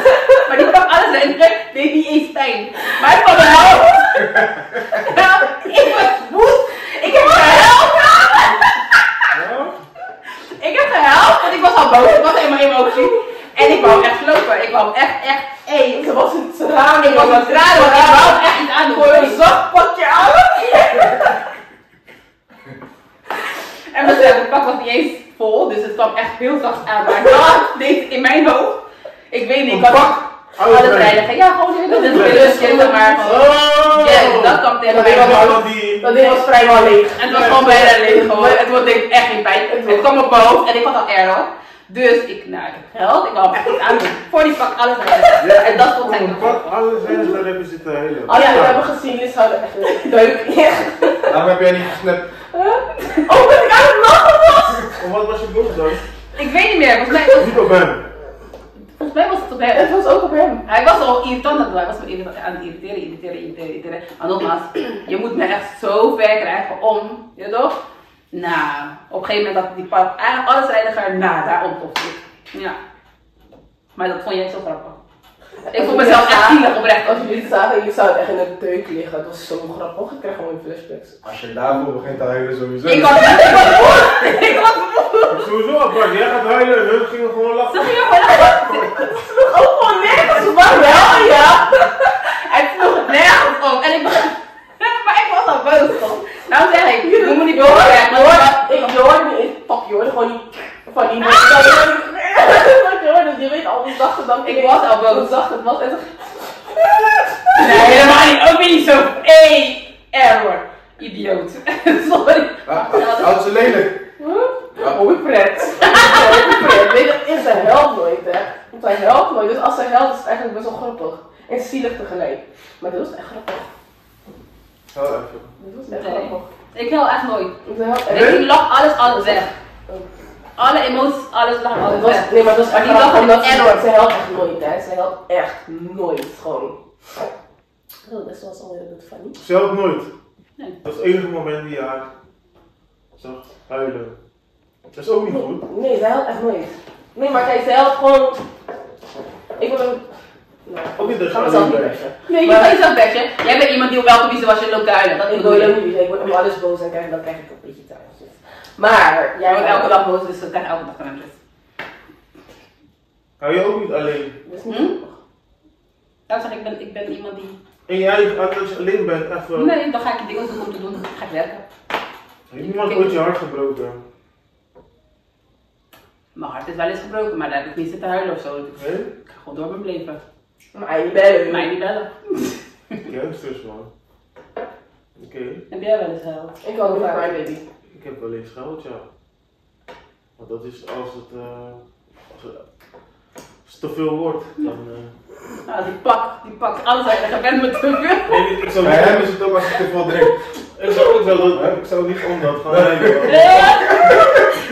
[SPEAKER 5] Maar die pak alles rijden deed niet eens pijn. Maar ik kwam er nou. Ik was woest. Ik heb gehuild. Ik heb gehuild, want ik was al boos. Ik was helemaal emotie. En ik wou echt lopen. Ik wou echt, hey.
[SPEAKER 4] Ze was een traan.
[SPEAKER 5] Ik was een tranen, want ik wou echt iets aan doen.
[SPEAKER 4] Voor een zacht pakje aan.
[SPEAKER 5] En het pak was niet eens vol, dus het kwam echt heel zacht aan. Maar dat deed in mijn hoofd. Ik weet niet, ik had alles reinigen. Ja, gewoon dit is een lusje, zeg maar. Ja, dat kwam tegen mij.
[SPEAKER 4] Dat ding was vrijwel leeg.
[SPEAKER 5] En het was gewoon bijna leeg. Het deed echt geen pijn. Het kwam op mijn hoofd en ik had al error. Dus ik heb geld, ik wou hem echt iets aan doen. Voor die pak alles reinigen. En dat vond ik
[SPEAKER 3] Wat alles zijn, daar hebben ze zitten huilen.
[SPEAKER 4] Als jullie hebben gezien, Liz had echt een deuk. Ja.
[SPEAKER 2] Waarom heb jij niet gesnapt?
[SPEAKER 4] Oh, dat ik aan het lachen was!
[SPEAKER 3] Of wat was je boos dan?
[SPEAKER 5] Ik weet niet meer, volgens
[SPEAKER 3] Niet op hem.
[SPEAKER 5] mij was het op hem.
[SPEAKER 4] Het was ook op hem.
[SPEAKER 5] Hij was al irritant aan het doen. Hij was me aan het irriteren. Maar nogmaals, je moet me echt zo ver krijgen om, je toch? Nou, op een gegeven moment had die pak eigenlijk alles reiniger daar ontplofte ik. Ja. Maar dat vond jij niet zo grappig. Ik vond mezelf echt zielig oprecht.
[SPEAKER 4] Als jullie het zagen, jullie zouden echt in een deuk liggen. Het was zo grappig. Ik kreeg gewoon flashbacks.
[SPEAKER 2] Als je daarvoor begint te huilen sowieso.
[SPEAKER 5] Ik was moe. Ik was moe.
[SPEAKER 3] Sowieso apart, jij gaat huilen en hun gingen gewoon lachen.
[SPEAKER 5] Zag je gewoon lachen?
[SPEAKER 4] Het sloeg ook gewoon nergens op. Wel, ja.
[SPEAKER 5] Hij sloeg het nergens op. En ik was... Maar ik was al boos toch? Nou zeg ik, je moet niet boos zijn.
[SPEAKER 4] Je hoorde niet, pak, je hoorde gewoon niet van die dus je weet al hoe zacht het dan
[SPEAKER 5] Ik was al boos.
[SPEAKER 4] Hoe zacht het was en
[SPEAKER 5] Nee, helemaal niet. Ook weer niet zo. Error. Idioot. Sorry.
[SPEAKER 2] Houdt ze lelijk?
[SPEAKER 4] Hoi pret. Weet je, zij helpt nooit hè. Zij helpt nooit, dus als zij helpt is het eigenlijk best wel grappig. En zielig tegelijk. Maar dit was echt grappig.
[SPEAKER 2] Oh, even.
[SPEAKER 4] Dit was echt
[SPEAKER 5] Nee.
[SPEAKER 4] grappig.
[SPEAKER 5] Ik wil echt nooit.
[SPEAKER 4] Zij helpt
[SPEAKER 5] En
[SPEAKER 4] echt.
[SPEAKER 5] ik lach alles weg. Alle emoties, alles lag alles weg.
[SPEAKER 4] Nee, maar dat is
[SPEAKER 5] Maar
[SPEAKER 4] echt
[SPEAKER 5] die
[SPEAKER 4] grappig
[SPEAKER 5] dag
[SPEAKER 4] omdat
[SPEAKER 5] had ik error.
[SPEAKER 4] zij helpt echt nooit hè. Zij helpt echt nooit gewoon. Dat is best wel eens al heel goed van niet.
[SPEAKER 3] Zelf nooit.
[SPEAKER 5] Nee.
[SPEAKER 3] Dat is het enige moment die haar zag huilen. Dat is ook niet goed.
[SPEAKER 4] Nee, zij helpt echt nooit. Nee, maar kijk, zij helpt gewoon. Ik wil een. Nou,
[SPEAKER 3] Ook niet dat
[SPEAKER 4] ik ga
[SPEAKER 3] je
[SPEAKER 4] mezelf niet
[SPEAKER 3] alleen bent.
[SPEAKER 4] bashen.
[SPEAKER 5] Nee, je
[SPEAKER 4] Maar-
[SPEAKER 5] kan jezelf bashen. Jij bent iemand die op welke wijze was je loopt te huilen. Dat
[SPEAKER 4] Ik
[SPEAKER 5] bedoel
[SPEAKER 4] wil
[SPEAKER 5] je.
[SPEAKER 4] ook niet, ik word om alles boos en dan krijg ik een beetje thuis. Maar
[SPEAKER 5] Jij
[SPEAKER 4] jij
[SPEAKER 5] wordt elke dag boos, dus dat krijg je elke dag traantjes.
[SPEAKER 3] Hou je ook niet alleen.
[SPEAKER 4] Dat is niet
[SPEAKER 5] Hm?
[SPEAKER 4] goed.
[SPEAKER 5] Daarom zeg ik ben iemand die...
[SPEAKER 3] En jij, als je alleen bent, even...
[SPEAKER 5] Nee, dan ga ik je dingen doen om te doen, dan ga ik werken.
[SPEAKER 3] Heeft niemand ooit je hart gebroken?
[SPEAKER 5] Mijn hart is wel eens gebroken, maar daar heb ik niet zitten huilen of zo. Ik
[SPEAKER 3] Nee?
[SPEAKER 5] ga gewoon door mijn leven.
[SPEAKER 4] Maar niet bellen.
[SPEAKER 5] Mij niet bellen.
[SPEAKER 3] Gangsters, man. Oké.
[SPEAKER 5] Heb jij wel eens gehuild?
[SPEAKER 4] Ik wil ook naar baby.
[SPEAKER 3] Ik heb wel eens gehuild, ja. Want dat is als het te veel wordt, dan...
[SPEAKER 5] Nou, die pakt alles uit en bent met te veel.
[SPEAKER 3] Nee, ik zou
[SPEAKER 2] Bij hem
[SPEAKER 3] niet...
[SPEAKER 2] is het ook als ik te veel drink.
[SPEAKER 3] Ik zou niet om dat gaan huilen.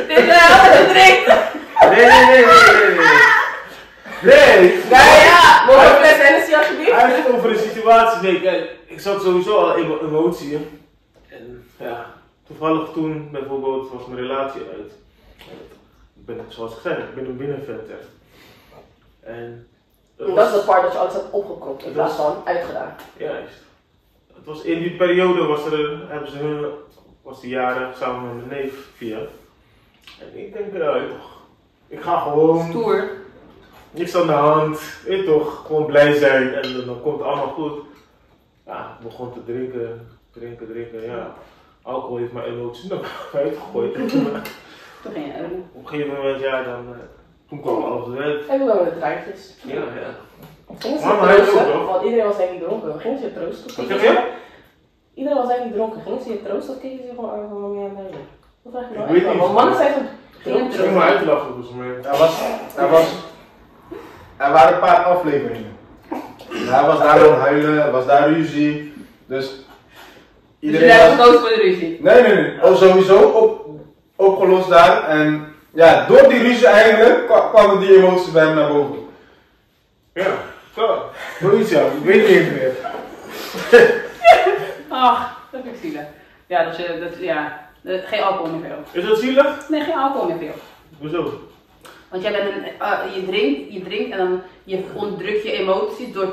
[SPEAKER 5] Dit is wel gedrinkt.
[SPEAKER 3] Nee!
[SPEAKER 4] Ja, mogen we een fles Hennessy alsjeblieft?
[SPEAKER 3] Hij heeft het over een situatie. Nee, kijk, ik zat sowieso al in emotie. En ja, toevallig toen bijvoorbeeld was mijn relatie uit. Ik ben, zoals ik zei, ik ben een binnenvetter. En het
[SPEAKER 4] Dat is
[SPEAKER 3] was,
[SPEAKER 4] de part dat je alles hebt opgekookt in plaats van uitgedaan.
[SPEAKER 3] juist. Het was in die periode was de jaren samen met mijn neef via. En ik denk, toch, ik ga gewoon.
[SPEAKER 5] Stoer.
[SPEAKER 3] Niks aan de hand, weet je toch, gewoon blij zijn en dan komt het allemaal goed. Ja, ik begon te drinken, ja. Alcohol heeft mijn emoties naar buiten gegooid.
[SPEAKER 5] Toen ging je huilen.
[SPEAKER 3] Op een gegeven moment, ja, toen kwam alles eruit.
[SPEAKER 4] En we waren met drankjes.
[SPEAKER 3] Ja.
[SPEAKER 4] Gingen ze
[SPEAKER 3] Mama,
[SPEAKER 4] je
[SPEAKER 3] hij is ook
[SPEAKER 4] troosten?
[SPEAKER 3] wel.
[SPEAKER 4] Want iedereen was eigenlijk dronken. Gingen ze je troosten?
[SPEAKER 3] Wat zeg je?
[SPEAKER 4] Iedereen was eigenlijk dronken. Gingen ze je troosten of keken ze je gewoon aan van ja, nee. Wat vraag je nou
[SPEAKER 3] Ik weet
[SPEAKER 4] echt?
[SPEAKER 3] niet.
[SPEAKER 4] Want mannen zijn van
[SPEAKER 5] Ging je
[SPEAKER 3] Ik ging me uitlachen volgens mij.
[SPEAKER 2] Er waren een paar afleveringen. Hij was daar aan het huilen, er was daar ruzie. Dus
[SPEAKER 5] Dus
[SPEAKER 2] iedereen
[SPEAKER 5] jij was
[SPEAKER 2] was...
[SPEAKER 5] boos voor de ruzie.
[SPEAKER 2] Nee. Oh, sowieso opgelost daar. En ja, door die ruzie eigenlijk kwamen die emoties bij hem naar boven.
[SPEAKER 3] Ja, zo. Zoiets ja, ik weet het niet meer.
[SPEAKER 5] Ach, dat vind ik zielig. Ja, geen alcohol meer veel.
[SPEAKER 3] Is dat zielig?
[SPEAKER 5] Nee, geen alcohol meer veel.
[SPEAKER 3] Hoezo?
[SPEAKER 5] Want jij bent je drinkt en dan je onderdrukt je emoties door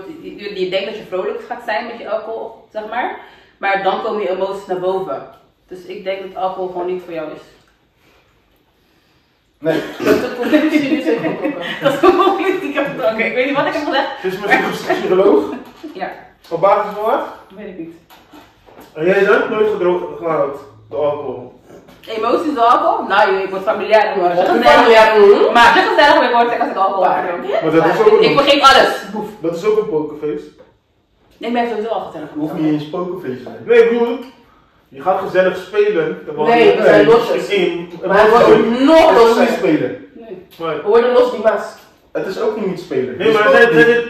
[SPEAKER 5] je denkt dat je vrolijk gaat zijn met je alcohol, zeg maar. Maar dan komen je emoties naar boven. Dus ik denk dat alcohol gewoon niet voor jou is.
[SPEAKER 2] Nee.
[SPEAKER 5] Dat is de conclusie die ze getrokken. Dat is de conclusie die ik heb getrokken. Ik weet niet wat ik heb gezegd.
[SPEAKER 3] Het is misschien een psycholoog?
[SPEAKER 5] Ja,
[SPEAKER 3] Op basis van wat?
[SPEAKER 5] weet ik niet.
[SPEAKER 3] En jij bent nooit gehaald door alcohol?
[SPEAKER 5] Emoties door alcohol? Nou, ik word familiair. Maar als je
[SPEAKER 4] Familiair,
[SPEAKER 5] gezellig maar als je gezellig mee wordt, als ik alcohol
[SPEAKER 4] Waar?
[SPEAKER 5] heb.
[SPEAKER 3] Maar dat is ook
[SPEAKER 5] Ik
[SPEAKER 3] een,
[SPEAKER 5] vergeet alles. Boef.
[SPEAKER 3] dat is ook een pokerface.
[SPEAKER 5] Ik ben sowieso al gezellig.
[SPEAKER 2] Hoeft niet eens pokerfeest te zijn.
[SPEAKER 3] Nee, ik bedoel, je gaat gezellig spelen. Dan
[SPEAKER 4] Nee, we zijn losjes. Maar het wordt ook nog
[SPEAKER 2] Het is niet
[SPEAKER 4] losser.
[SPEAKER 2] spelen.
[SPEAKER 5] Nee.
[SPEAKER 3] Maar,
[SPEAKER 4] We worden los die maas.
[SPEAKER 2] Het is ook niet spelen.
[SPEAKER 3] nee,
[SPEAKER 2] Je
[SPEAKER 3] maar
[SPEAKER 2] speelt niet.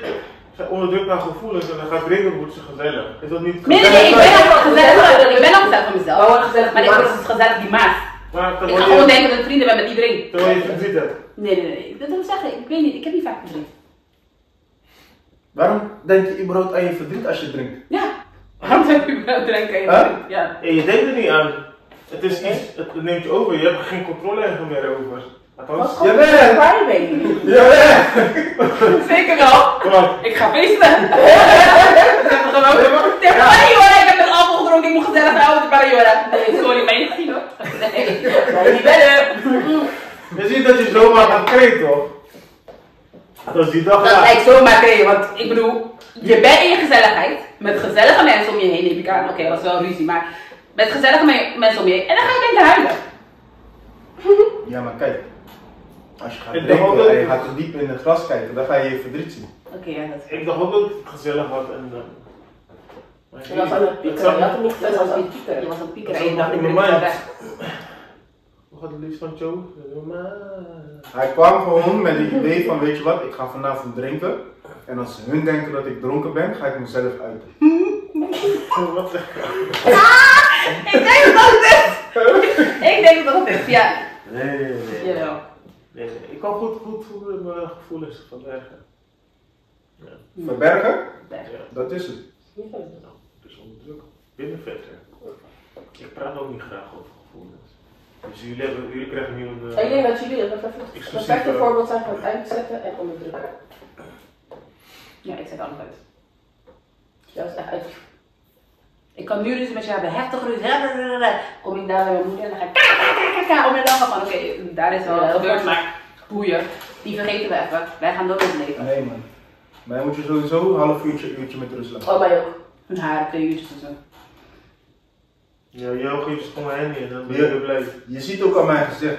[SPEAKER 3] zij onderdrukt haar gevoelens en dan gaat drinken, wordt ze gezellig. Is dat niet
[SPEAKER 5] Nee,
[SPEAKER 3] gezellig?
[SPEAKER 5] ik ben al gezellig. Ik ben al gezellig van mezelf.
[SPEAKER 4] Maar wordt gezellig
[SPEAKER 5] Maar
[SPEAKER 4] die
[SPEAKER 5] ik
[SPEAKER 4] maas.
[SPEAKER 5] word gezellig die maat.
[SPEAKER 3] Maar
[SPEAKER 5] Ik ga
[SPEAKER 3] terwijl
[SPEAKER 5] gewoon
[SPEAKER 3] je,
[SPEAKER 5] denken dat ik vrienden ben met iedereen.
[SPEAKER 3] terwijl je verdriet hebt.
[SPEAKER 5] Nee. Dat wil ik zeggen. Ik weet niet. Ik heb niet vaak verdriet.
[SPEAKER 2] Waarom denk je überhaupt aan je verdriet als je drinkt?
[SPEAKER 5] Ja. Waarom zou je wel drinken?
[SPEAKER 2] Huh?
[SPEAKER 5] Ja.
[SPEAKER 3] En je denkt er niet aan. Het is iets, het neemt je over, je hebt er geen controle meer over.
[SPEAKER 4] Dat
[SPEAKER 3] Althans,
[SPEAKER 4] is gewoon
[SPEAKER 2] Jawel.
[SPEAKER 4] een party baby.
[SPEAKER 2] Ja!
[SPEAKER 5] Zeker wel.
[SPEAKER 3] wat?
[SPEAKER 5] Ik ga feesten. Ik heb er gewoon. Tegen Mariora, ik heb met alcohol gedronken. Ik moet gezellig houden met Mariora. Nee, sorry, ben je gezien hoor. Nee.
[SPEAKER 4] Nee, die bellen.
[SPEAKER 3] Je ziet dat je zomaar gaat kreten, toch? Dat is die dag
[SPEAKER 5] Dat
[SPEAKER 3] laat.
[SPEAKER 5] lijkt zomaar kregen, want ik bedoel, je bent in je gezelligheid, met gezellige mensen om je heen, neem ik aan. Oké, dat is wel ruzie, maar met gezellige mensen om je heen. En dan ga je denken huilen.
[SPEAKER 2] Ja, maar kijk. Als je gaat
[SPEAKER 3] Ik dacht ook
[SPEAKER 2] drinken
[SPEAKER 3] dat-
[SPEAKER 2] en je gaat er diep in het glas kijken, dan ga je je verdriet zien.
[SPEAKER 5] Oké, ja, dat is.
[SPEAKER 3] Ik dacht ook dat het gezellig was en maar
[SPEAKER 4] Je was aan het piekeren. Je had hem niet gezegd, hij was aan het
[SPEAKER 5] Je
[SPEAKER 4] piekeren.
[SPEAKER 5] was een pieker
[SPEAKER 3] Dat
[SPEAKER 5] en je
[SPEAKER 3] is
[SPEAKER 5] dacht,
[SPEAKER 3] ook
[SPEAKER 5] ik
[SPEAKER 3] in
[SPEAKER 5] ben
[SPEAKER 3] mijn
[SPEAKER 5] weg.
[SPEAKER 3] Hoe gaat het liefst van Joe?
[SPEAKER 2] Hij kwam gewoon met het idee van, weet je wat, ik ga vanavond drinken. En als hun denken dat ik dronken ben, ga ik mezelf uiten.
[SPEAKER 3] Wat zeg je?
[SPEAKER 5] Ik denk dat het is. Ik denk dat het is, ja.
[SPEAKER 3] Nee.
[SPEAKER 5] Jawel.
[SPEAKER 3] Nee. Ik kan goed mijn gevoelens verbergen.
[SPEAKER 2] Verbergen,
[SPEAKER 5] Weg.
[SPEAKER 3] Ja.
[SPEAKER 2] dat is het.
[SPEAKER 4] Niet zo.
[SPEAKER 3] Dus onder druk. Binnen verder. Ik praat ook niet graag over gevoelens. Dus jullie krijgen nu een...
[SPEAKER 4] Ik denk dat jullie een perfecte voorbeeld zijn van uitzetten en onderdrukken.
[SPEAKER 5] Ja, ik zet alles uit.
[SPEAKER 4] Ja, dat is echt uit.
[SPEAKER 5] Ik kan nu ruzie met je hebben, heftig ruzie. Kom ik daar bij mijn moeder en dan ga ik om je lachen van oké, daar is wel gebeurd, maar boeien. Die vergeten we even. Wij gaan door met het leven.
[SPEAKER 2] Nee man. Mij moet je sowieso een half uurtje met rust laten.
[SPEAKER 4] Oh, mij ook.
[SPEAKER 5] Hun haar, 2 uurtjes en zo.
[SPEAKER 3] Ja, jouw geeft het gewoon hen in, dan ben je weer blij.
[SPEAKER 2] Je ziet ook aan mijn gezicht.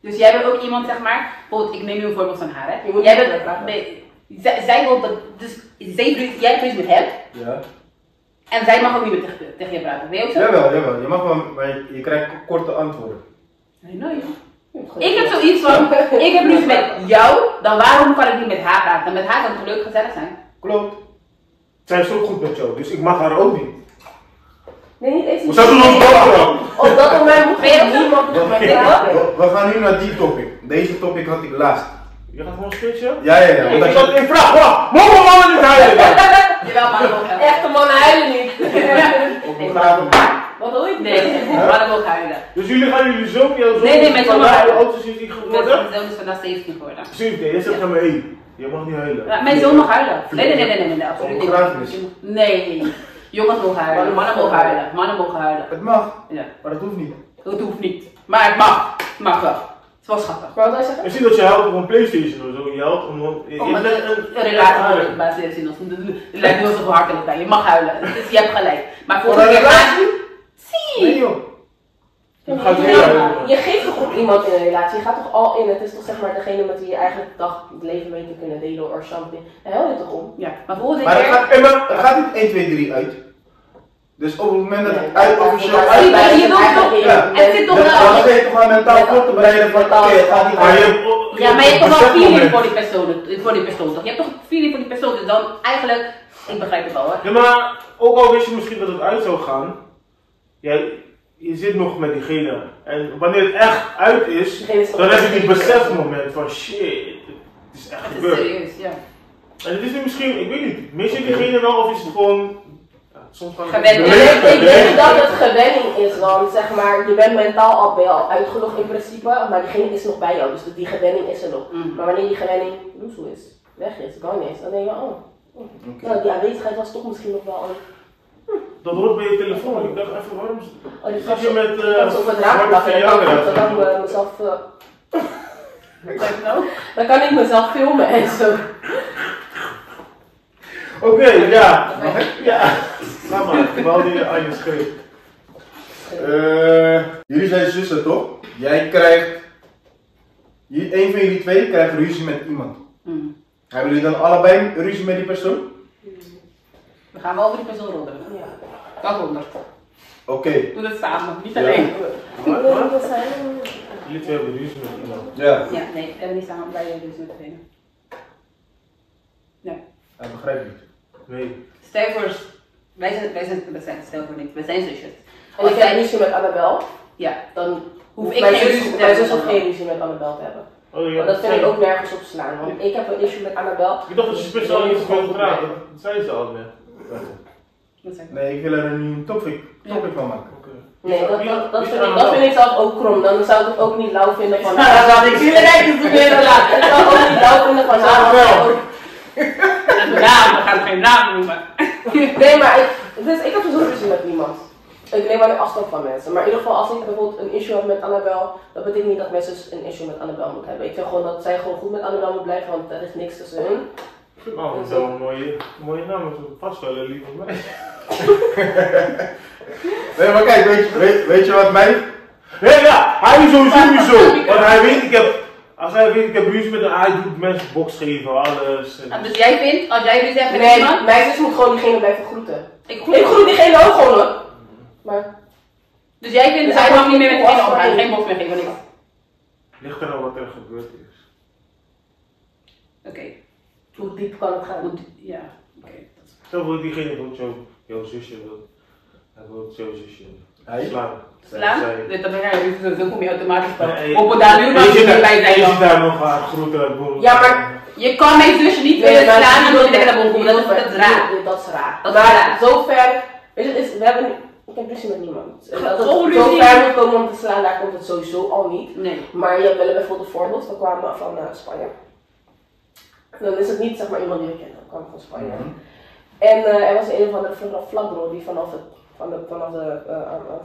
[SPEAKER 5] Dus jij bent ook iemand, zeg maar, bijvoorbeeld, ik neem nu een voorbeeld van haar, hè.
[SPEAKER 4] Je moet
[SPEAKER 5] Jij
[SPEAKER 4] niet
[SPEAKER 5] bent,
[SPEAKER 4] praten.
[SPEAKER 5] nee, zij wil dat, dus jij hebt ruzie met hem
[SPEAKER 2] Ja.
[SPEAKER 5] en zij mag ook niet meer tegen je praten. Ben je ook zo?
[SPEAKER 2] Jawel. Je mag wel, maar je krijgt korte antwoorden.
[SPEAKER 5] Nee, nou joh. Ik heb zoiets van, ik heb ruzie met jou, dan waarom kan ik niet met haar praten? Met haar kan het leuk gezellig zijn.
[SPEAKER 2] Klopt.
[SPEAKER 3] Zij is ook goed met jou, dus ik mag haar ook niet.
[SPEAKER 4] Nee, niet eens.
[SPEAKER 3] We zouden nog boven.
[SPEAKER 4] Op dat moment moet je niemand op mijn
[SPEAKER 2] We gaan nu naar die topic. Deze topic had ik laatst.
[SPEAKER 3] Je gaat gewoon switchen?
[SPEAKER 2] Ja.
[SPEAKER 3] Ik vraag, mogen mannen niet huilen?
[SPEAKER 5] Jawel, maar ook huilen.
[SPEAKER 4] Echte mannen huilen niet.
[SPEAKER 2] Op een graven.
[SPEAKER 4] Wat wil je?
[SPEAKER 5] Nee, mannen mogen huilen.
[SPEAKER 3] Dus jullie gaan jullie zoon, jouw zoon,
[SPEAKER 5] Nee, mijn zoon mag
[SPEAKER 3] hoe
[SPEAKER 5] huilen.
[SPEAKER 3] oud is hij geworden?
[SPEAKER 5] Mijn zoon is vandaag 17 geworden.
[SPEAKER 3] 17, jij zegt aan me, hé, je mag niet huilen.
[SPEAKER 5] Ja, mijn zoon mag huilen. Nee, absoluut niet.
[SPEAKER 2] Begrafenis.
[SPEAKER 5] Nee, jongens mogen huilen, mannen mogen huilen, mannen mogen huilen.
[SPEAKER 2] Het mag,
[SPEAKER 5] Ja,
[SPEAKER 2] maar dat hoeft niet.
[SPEAKER 5] dat hoeft niet. Maar het mag. Het mag wel. Het was schattig.
[SPEAKER 4] Maar wat wil je zeggen?
[SPEAKER 3] Ik zie dat je helpt op een Playstation of zo, je helpt om...
[SPEAKER 5] Om een relatie te baseren. Het lijkt heel zo hartelijk bij. Je mag huilen. Dus je hebt gelijk. Maar
[SPEAKER 2] Voor
[SPEAKER 5] volgende
[SPEAKER 2] een
[SPEAKER 5] keer
[SPEAKER 2] relatie?
[SPEAKER 5] Zie!
[SPEAKER 2] Nee joh.
[SPEAKER 4] Je geeft toch op iemand in een relatie, je gaat toch al in, het is toch zeg maar degene met wie je eigenlijk de dag het leven mee te kunnen delen of something. Daar hel je toch om?
[SPEAKER 5] Ja, maar volgende
[SPEAKER 2] Maar het
[SPEAKER 5] keer...
[SPEAKER 2] gaat niet 1, 2, 3 uit. Dus op het moment dat het
[SPEAKER 4] Nee,
[SPEAKER 2] uit officieel
[SPEAKER 4] maar-
[SPEAKER 2] uit
[SPEAKER 5] maar-
[SPEAKER 2] is,
[SPEAKER 5] je wilt toch-
[SPEAKER 2] ja.
[SPEAKER 5] Het zit toch
[SPEAKER 2] dan
[SPEAKER 5] wel...
[SPEAKER 2] ben je toch wel mentaal voor te bereiden van oké, het gaat niet
[SPEAKER 3] Maar
[SPEAKER 2] uit.
[SPEAKER 5] Ja, maar je hebt toch wel feeling
[SPEAKER 3] besefmoment.
[SPEAKER 5] voor die persoon toch? Je hebt toch feeling voor die persoon, dus dan eigenlijk... Ik begrijp het wel hoor.
[SPEAKER 3] Ja, maar ook al wist je misschien dat het uit zou gaan, je zit nog met diegene. En wanneer het echt uit is,
[SPEAKER 4] Diegene is
[SPEAKER 3] dan heb je die besefmoment van shit, het is echt
[SPEAKER 5] Het is
[SPEAKER 3] gebeurd.
[SPEAKER 5] serieus, ja.
[SPEAKER 3] En het is nu misschien, ik weet niet, mis je diegene wel of is het gewoon... Ja, soms kan het
[SPEAKER 5] Gewenning.
[SPEAKER 4] Ik denk dat het gewenning is, want zeg maar, je bent mentaal al bij jou uitgelogd in principe, maar diegene is nog bij jou, dus die gewenning is er nog.
[SPEAKER 5] Mhm.
[SPEAKER 4] Maar wanneer die gewenning loesoe is, weg is, gone is, dan denk je, oh, nou, die aanwezigheid was toch misschien nog wel een...
[SPEAKER 3] Dat hoort bij je telefoon. Ik dacht even, waarom
[SPEAKER 4] Oh, die
[SPEAKER 3] zit je met
[SPEAKER 4] ik had ze op het raam
[SPEAKER 3] zwarte
[SPEAKER 4] lachen,
[SPEAKER 3] verjaardag?
[SPEAKER 4] dan kan ik mezelf...
[SPEAKER 5] Wat zeg je nou?
[SPEAKER 4] Dan kan ik mezelf filmen en zo.
[SPEAKER 3] Oké, ja. Ja. Laat maar, ik wou die aan je schreef.
[SPEAKER 2] Jullie zijn zussen toch? Jij krijgt... Een van jullie twee krijgt ruzie met iemand.
[SPEAKER 5] Mm.
[SPEAKER 2] Hebben jullie dan allebei ruzie met die persoon?
[SPEAKER 5] We gaan wel over die persoon roddelen.
[SPEAKER 4] Ja.
[SPEAKER 5] Dat 100.
[SPEAKER 2] Oké.
[SPEAKER 5] Doe het samen, niet
[SPEAKER 2] Ja.
[SPEAKER 5] alleen.
[SPEAKER 3] Wat?
[SPEAKER 4] Dat zijn...
[SPEAKER 3] Jullie twee hebben ruzie met iemand.
[SPEAKER 2] Ja.
[SPEAKER 5] Ja, nee, we hebben niet samen bij je dus met degene. Nee.
[SPEAKER 2] Hij begrijpt niet.
[SPEAKER 3] Nee.
[SPEAKER 5] Stel voor, stel voor niet, wij zijn zusjes.
[SPEAKER 4] En ik heb ruzie met Annabel,
[SPEAKER 5] Ja,
[SPEAKER 4] dan
[SPEAKER 5] hoef ik
[SPEAKER 4] mijn
[SPEAKER 5] geen
[SPEAKER 4] zus,
[SPEAKER 5] ruzie te
[SPEAKER 4] mijn zus
[SPEAKER 5] hebben.
[SPEAKER 4] hoeft geen ruzie met Annabel te hebben.
[SPEAKER 3] Oh, ja.
[SPEAKER 4] Maar dat vind ik ook nergens op slaan, want ik heb een issue met Annabel.
[SPEAKER 3] Ik dacht dat je speciaal iets wilde praten. Dat zei ze al net.
[SPEAKER 5] Wat zeg je?
[SPEAKER 2] Nee, ik wil er nu een topic van maken.
[SPEAKER 3] Oké.
[SPEAKER 4] Nee, dat
[SPEAKER 3] Wie-
[SPEAKER 4] vind ik zelf ook krom. Dan zou ik het ook niet lauw vinden van
[SPEAKER 5] Ik zie er echt niet meer laat.
[SPEAKER 4] Ik zou ook niet lauw vinden van
[SPEAKER 5] En de naam, we gaan geen naam noemen.
[SPEAKER 4] Nee, maar ik heb dus ook ruzie met niemand. Ik neem alleen afstand van mensen. Maar in ieder geval, als ik bijvoorbeeld een issue heb met Annabel, dat betekent niet dat mijn zus een issue met Annabel moet hebben. Ik vind gewoon dat zij gewoon goed met Annabel moet blijven, want er is niks tussen hun.
[SPEAKER 3] Ik vind het wel een mooie naam, maar vast wel een lieve meisje.
[SPEAKER 2] Nee, maar kijk, weet je wat mij...
[SPEAKER 3] Nee, ja, hij is sowieso. Want hij weet, als hij weet, ik heb ruzie met hem, hij doet mensen box geven, alles. En...
[SPEAKER 5] Dus jij vindt, als jij ruzie hebt met
[SPEAKER 4] Nee,
[SPEAKER 5] iemand,
[SPEAKER 4] mijn zus moet gewoon diegene blijven groeten.
[SPEAKER 5] ik
[SPEAKER 4] Ik groet diegene ook gewoon hoor. Maar,
[SPEAKER 5] Dus jij vindt,
[SPEAKER 4] Dus
[SPEAKER 5] hij
[SPEAKER 4] hij
[SPEAKER 5] mag niet meer met
[SPEAKER 4] mag
[SPEAKER 5] diegene omgaan,
[SPEAKER 4] afspraken.
[SPEAKER 5] geen box meer geven, niks.
[SPEAKER 3] Ligt er nou wat er gebeurd is.
[SPEAKER 5] Oké,
[SPEAKER 4] hoe diep kan het gaan?
[SPEAKER 5] goed, ja, oké.
[SPEAKER 3] Stel voor diegene wil jouw zusje wil. Hij wil jouw zusje.
[SPEAKER 2] Hij?
[SPEAKER 3] Slaan.
[SPEAKER 5] Slaan?
[SPEAKER 3] Zij.
[SPEAKER 5] Dan kom je automatisch van.
[SPEAKER 3] Nee,
[SPEAKER 5] Op daar nu maar
[SPEAKER 3] je
[SPEAKER 5] bij zijn.
[SPEAKER 3] ziet daar nog groeten, boem.
[SPEAKER 4] Ja, maar
[SPEAKER 5] Je kan mijn zusje niet willen slaan en dan wil ik naar boven komen. Dat is raar.
[SPEAKER 4] Dat is raar.
[SPEAKER 5] Dat is
[SPEAKER 4] Maar
[SPEAKER 5] raar.
[SPEAKER 4] zover, weet je, we hebben, ik heb ruzie met niemand. Dat het
[SPEAKER 5] Oh,
[SPEAKER 4] zo
[SPEAKER 5] ruzie.
[SPEAKER 4] ver moet komen om te slaan, daar komt het sowieso al niet.
[SPEAKER 5] Nee.
[SPEAKER 4] Maar je hebt wel bijvoorbeeld een voorbeeld, we kwamen van Spanje. Dan is het niet zeg maar iemand die we kennen, we kwamen van Spanje. En er was een of andere flatbro die vanaf het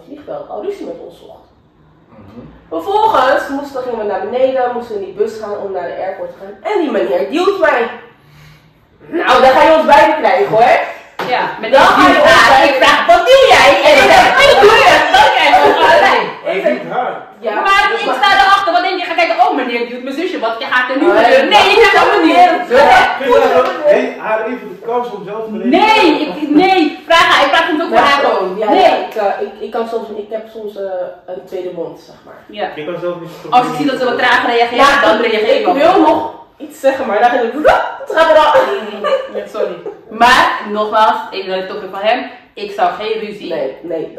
[SPEAKER 4] vliegveld al ruzie met ons zocht. Vervolgens gingen we naar beneden, moesten we in die bus gaan om naar de airport te gaan. En die meneer duwt mij. Nou, dan ga je ons beiden krijgen hoor.
[SPEAKER 5] Ja, met
[SPEAKER 4] Dan ga je ons beiden. Ik vraag, wat doe jij? En ik zeg, wat doe je? Dan krijg je ons allebei.
[SPEAKER 3] Hij ziet haar.
[SPEAKER 4] Ja,
[SPEAKER 5] Maar
[SPEAKER 4] dus
[SPEAKER 5] ik sta erachter, wat denk je? Ga kijken, oh meneer duwt mijn zusje, wat gaat er nu gebeuren?
[SPEAKER 4] Nee,
[SPEAKER 5] Nee, ik zeg oh meneer.
[SPEAKER 3] Haar even de kans om zelf te leven.
[SPEAKER 5] Nee, ik praat hem ook voor haar gewoon.
[SPEAKER 4] Ja,
[SPEAKER 5] Nee.
[SPEAKER 4] ik heb soms een tweede mond, zeg maar.
[SPEAKER 5] Ja.
[SPEAKER 3] Je kan zelf niet.
[SPEAKER 5] Als ik zie dat ze wat traag reageren, dan reageer ik
[SPEAKER 4] ik
[SPEAKER 5] wel.
[SPEAKER 4] wil nog iets zeggen, maar dan het gaat er al.
[SPEAKER 5] Ja, sorry. Maar, nogmaals, even naar de topic van hem. Ik zou geen ruzie.
[SPEAKER 4] Nee.